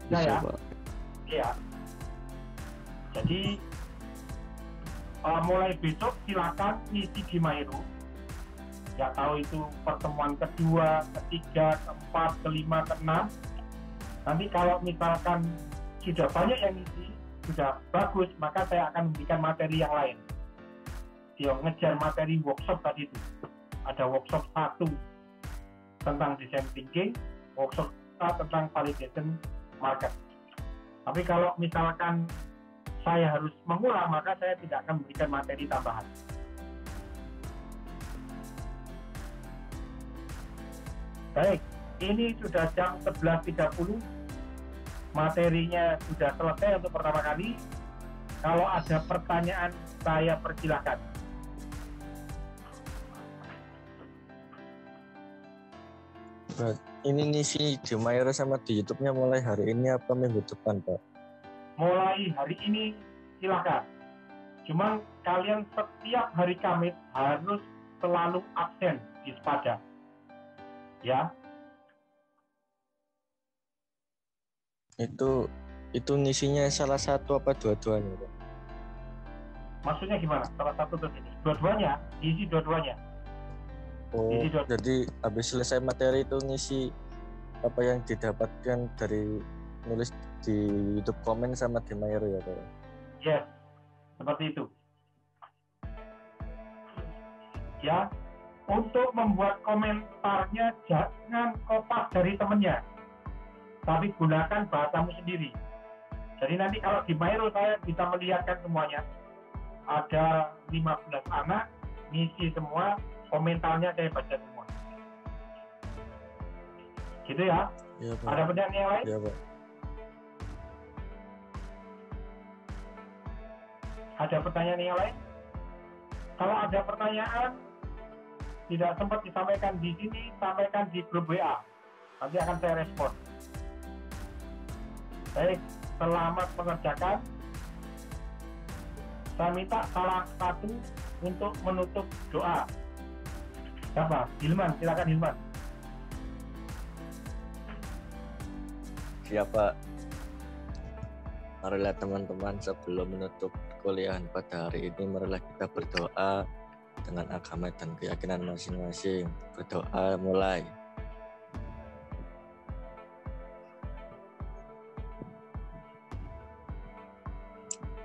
Bisa ya, Pak. Iya. Jadi mulai besok silakan ngisi di Mairo. Nggak tahu itu pertemuan kedua, ketiga, keempat, kelima, keenam. Nanti kalau misalkan sudah banyak yang ngisi, sudah bagus, maka saya akan memberikan materi yang lain. Dia ngejar materi workshop tadi itu. Ada workshop 1 tentang design thinking, workshop 2 tentang validation market. Tapi kalau misalkan saya harus mengulang, maka saya tidak akan memberikan materi tambahan. Baik, ini sudah jam 11.30. Materinya sudah selesai untuk pertama kali. Kalau ada pertanyaan, saya persilahkan. Ini ngisi di Mairo sama di YouTube-nya mulai hari ini apa minggu depan, Pak? Mulai hari ini silakan. Cuman kalian setiap hari Kamis harus selalu absen di Spada. Ya. Itu ngisinya salah satu apa dua-duanya, Pak? Maksudnya gimana? Salah satu terus ini. Dua-duanya, isi dua-duanya. Oh, jadi habis selesai materi itu ngisi apa yang didapatkan dari nulis di YouTube komen sama di Mairo ya, Pak? Yes, seperti itu. Ya, untuk membuat komentarnya jangan kopas dari temennya, tapi gunakan bahasamu sendiri. Jadi nanti kalau di Mairo saya bisa melihatkan semuanya. Ada 15 anak, ngisi semua, komentarnya saya baca semua. Gitu ya? Ya, Pak. Ada pertanyaan yang lain? Ya, Pak. Ada pertanyaan yang lain? Kalau ada pertanyaan, tidak sempat disampaikan di sini, sampaikan di grup WA. Nanti akan saya respon. Baik, selamat mengerjakan. Saya minta salah satu untuk menutup doa. Siapa? Hilman, silakan Hilman. Siapa? Marilah teman-teman sebelum menutup kuliah pada hari ini, marilah kita berdoa dengan agama dan keyakinan masing-masing. Berdoa mulai.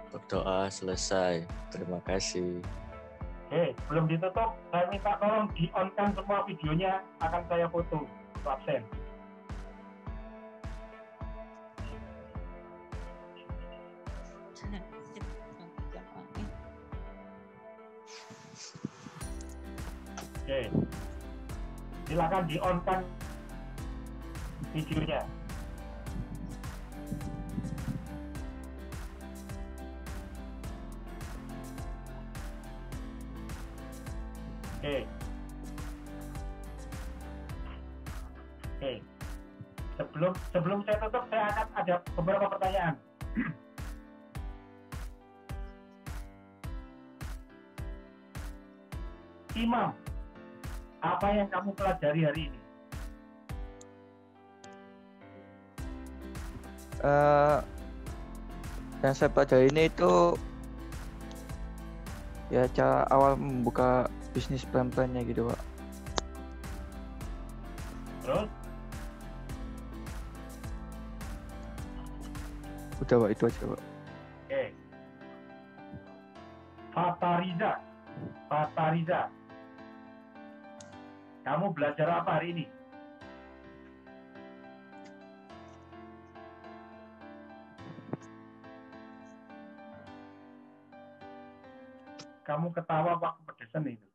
Berdoa selesai. Terima kasih. Oke, belum ditutup, saya minta tolong di-on-kan semua videonya, akan saya foto untuk absen. Oke, silakan di-on-kan videonya. Oke. Oke. Sebelum saya tutup, saya akan ada beberapa pertanyaan. Imam, apa yang kamu pelajari hari ini? Yang saya pelajari ini itu ya cara awal membuka bisnis pelan-pelannya gitu, Pak. Terus? Udah, Pak, itu aja, Pak. Oke. Fatariza. Kamu belajar apa hari ini? Kamu ketawa waktu pedesan itu.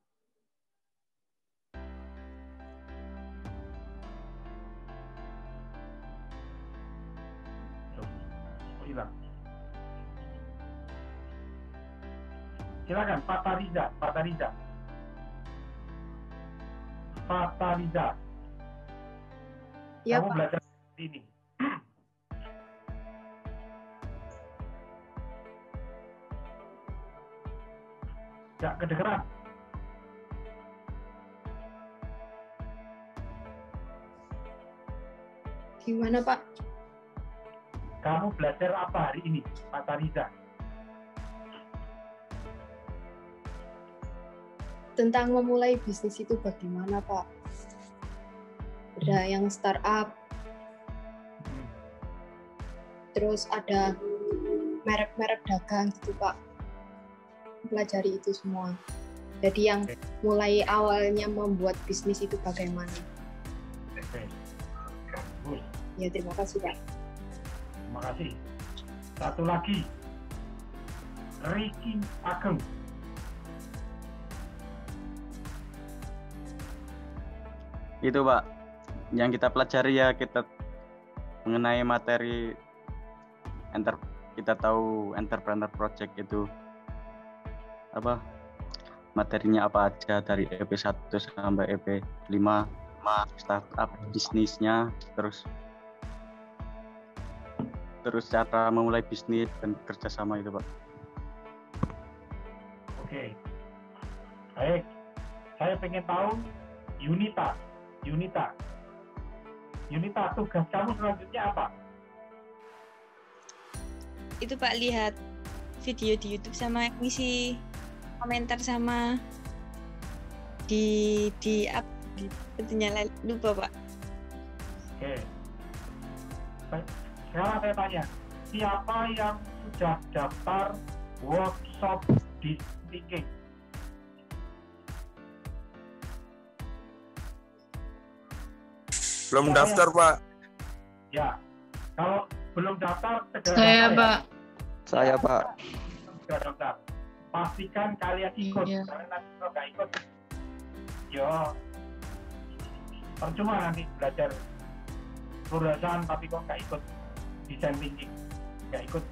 Hilang. Silakan, Fatariza. Ya, kamu Pak. belajar ini. Ya, kedengeran. Gimana, Pak? kamu belajar apa hari ini, Pak Tariza? Tentang memulai bisnis itu bagaimana, Pak? Ada yang startup, terus ada merek-merek dagang gitu, Pak. Pelajari itu semua. Jadi yang mulai awalnya membuat bisnis itu bagaimana? Oke. Bagus. Ya, terima kasih, Pak. Terima kasih. Satu lagi, Ricky Ageng. Itu Pak, yang kita pelajari ya kita mengenai materi kita tahu entrepreneur project itu apa materinya apa aja dari EP1 sampai EP5, startup bisnisnya, terus cara memulai bisnis dan kerjasama itu Pak. Oke, baik. Saya pengen tahu Yunita, tugas kamu selanjutnya apa? Itu Pak, lihat video di YouTube sama ngisi komentar sama di betulnya lupa Pak. Oke. Sekarang saya tanya, siapa yang sudah daftar workshop di thinking? Belum daftar, Pak. Ya, kalau belum daftar, Saya, Pak. Saya, Pak. Sudah daftar. Pastikan kalian ikut. Iya. Karena nanti kalau nggak ikut, yo, percuma nanti belajar perusahaan tapi kok nggak ikut desain thinking, nggak ikut,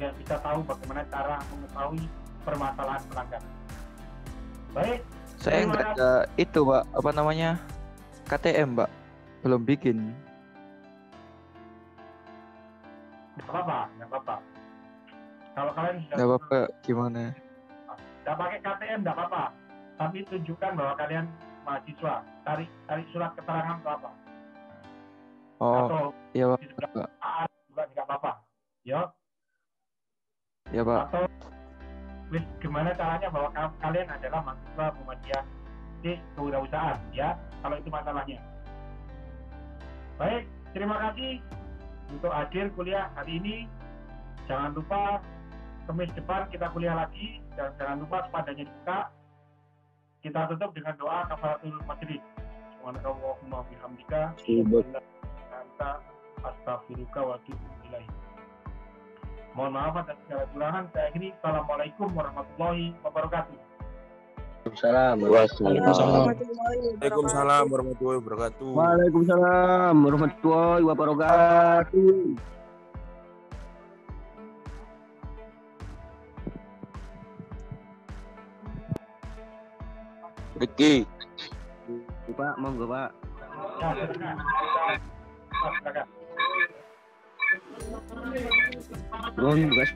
nggak bisa tahu bagaimana cara mengetahui permasalahan pelanggan. Baik. Saya nggak ada itu, Pak. Apa namanya? KTM, Pak. Belum bikin. Nggak apa-apa. Kalau kalian sudah Nggak apa-apa, gimana? nggak pakai KTM nggak apa-apa, tapi tunjukkan bahwa kalian mahasiswa. Tarik surat keterangan atau apa? Oh, atau iya Pak. juga nggak apa-apa, ya? Ya Pak. Atau gimana caranya bahwa kalian adalah mahasiswa Muhammadiyah di kewirausahaan, ya? Kalau itu masalahnya. Baik, terima kasih untuk hadir kuliah hari ini. Jangan lupa Kamis depan kita kuliah lagi, dan jangan lupa sepadanya dibuka. Kita tutup dengan doa kafaratul majlis. Subhanallahumma bihamdika, anta astaghfiruka wa atubu ilaik. Mohon maaf atas segala kekurangan. Saya akhiri. Assalamualaikum warahmatullahi wabarakatuh. Waalaikumsalam warahmatullahi wabarakatuh. Waalaikumsalam warahmatullahi wabarakatuh. Ricky. Pak, monggo Pak. Silakan. Monggo, guys.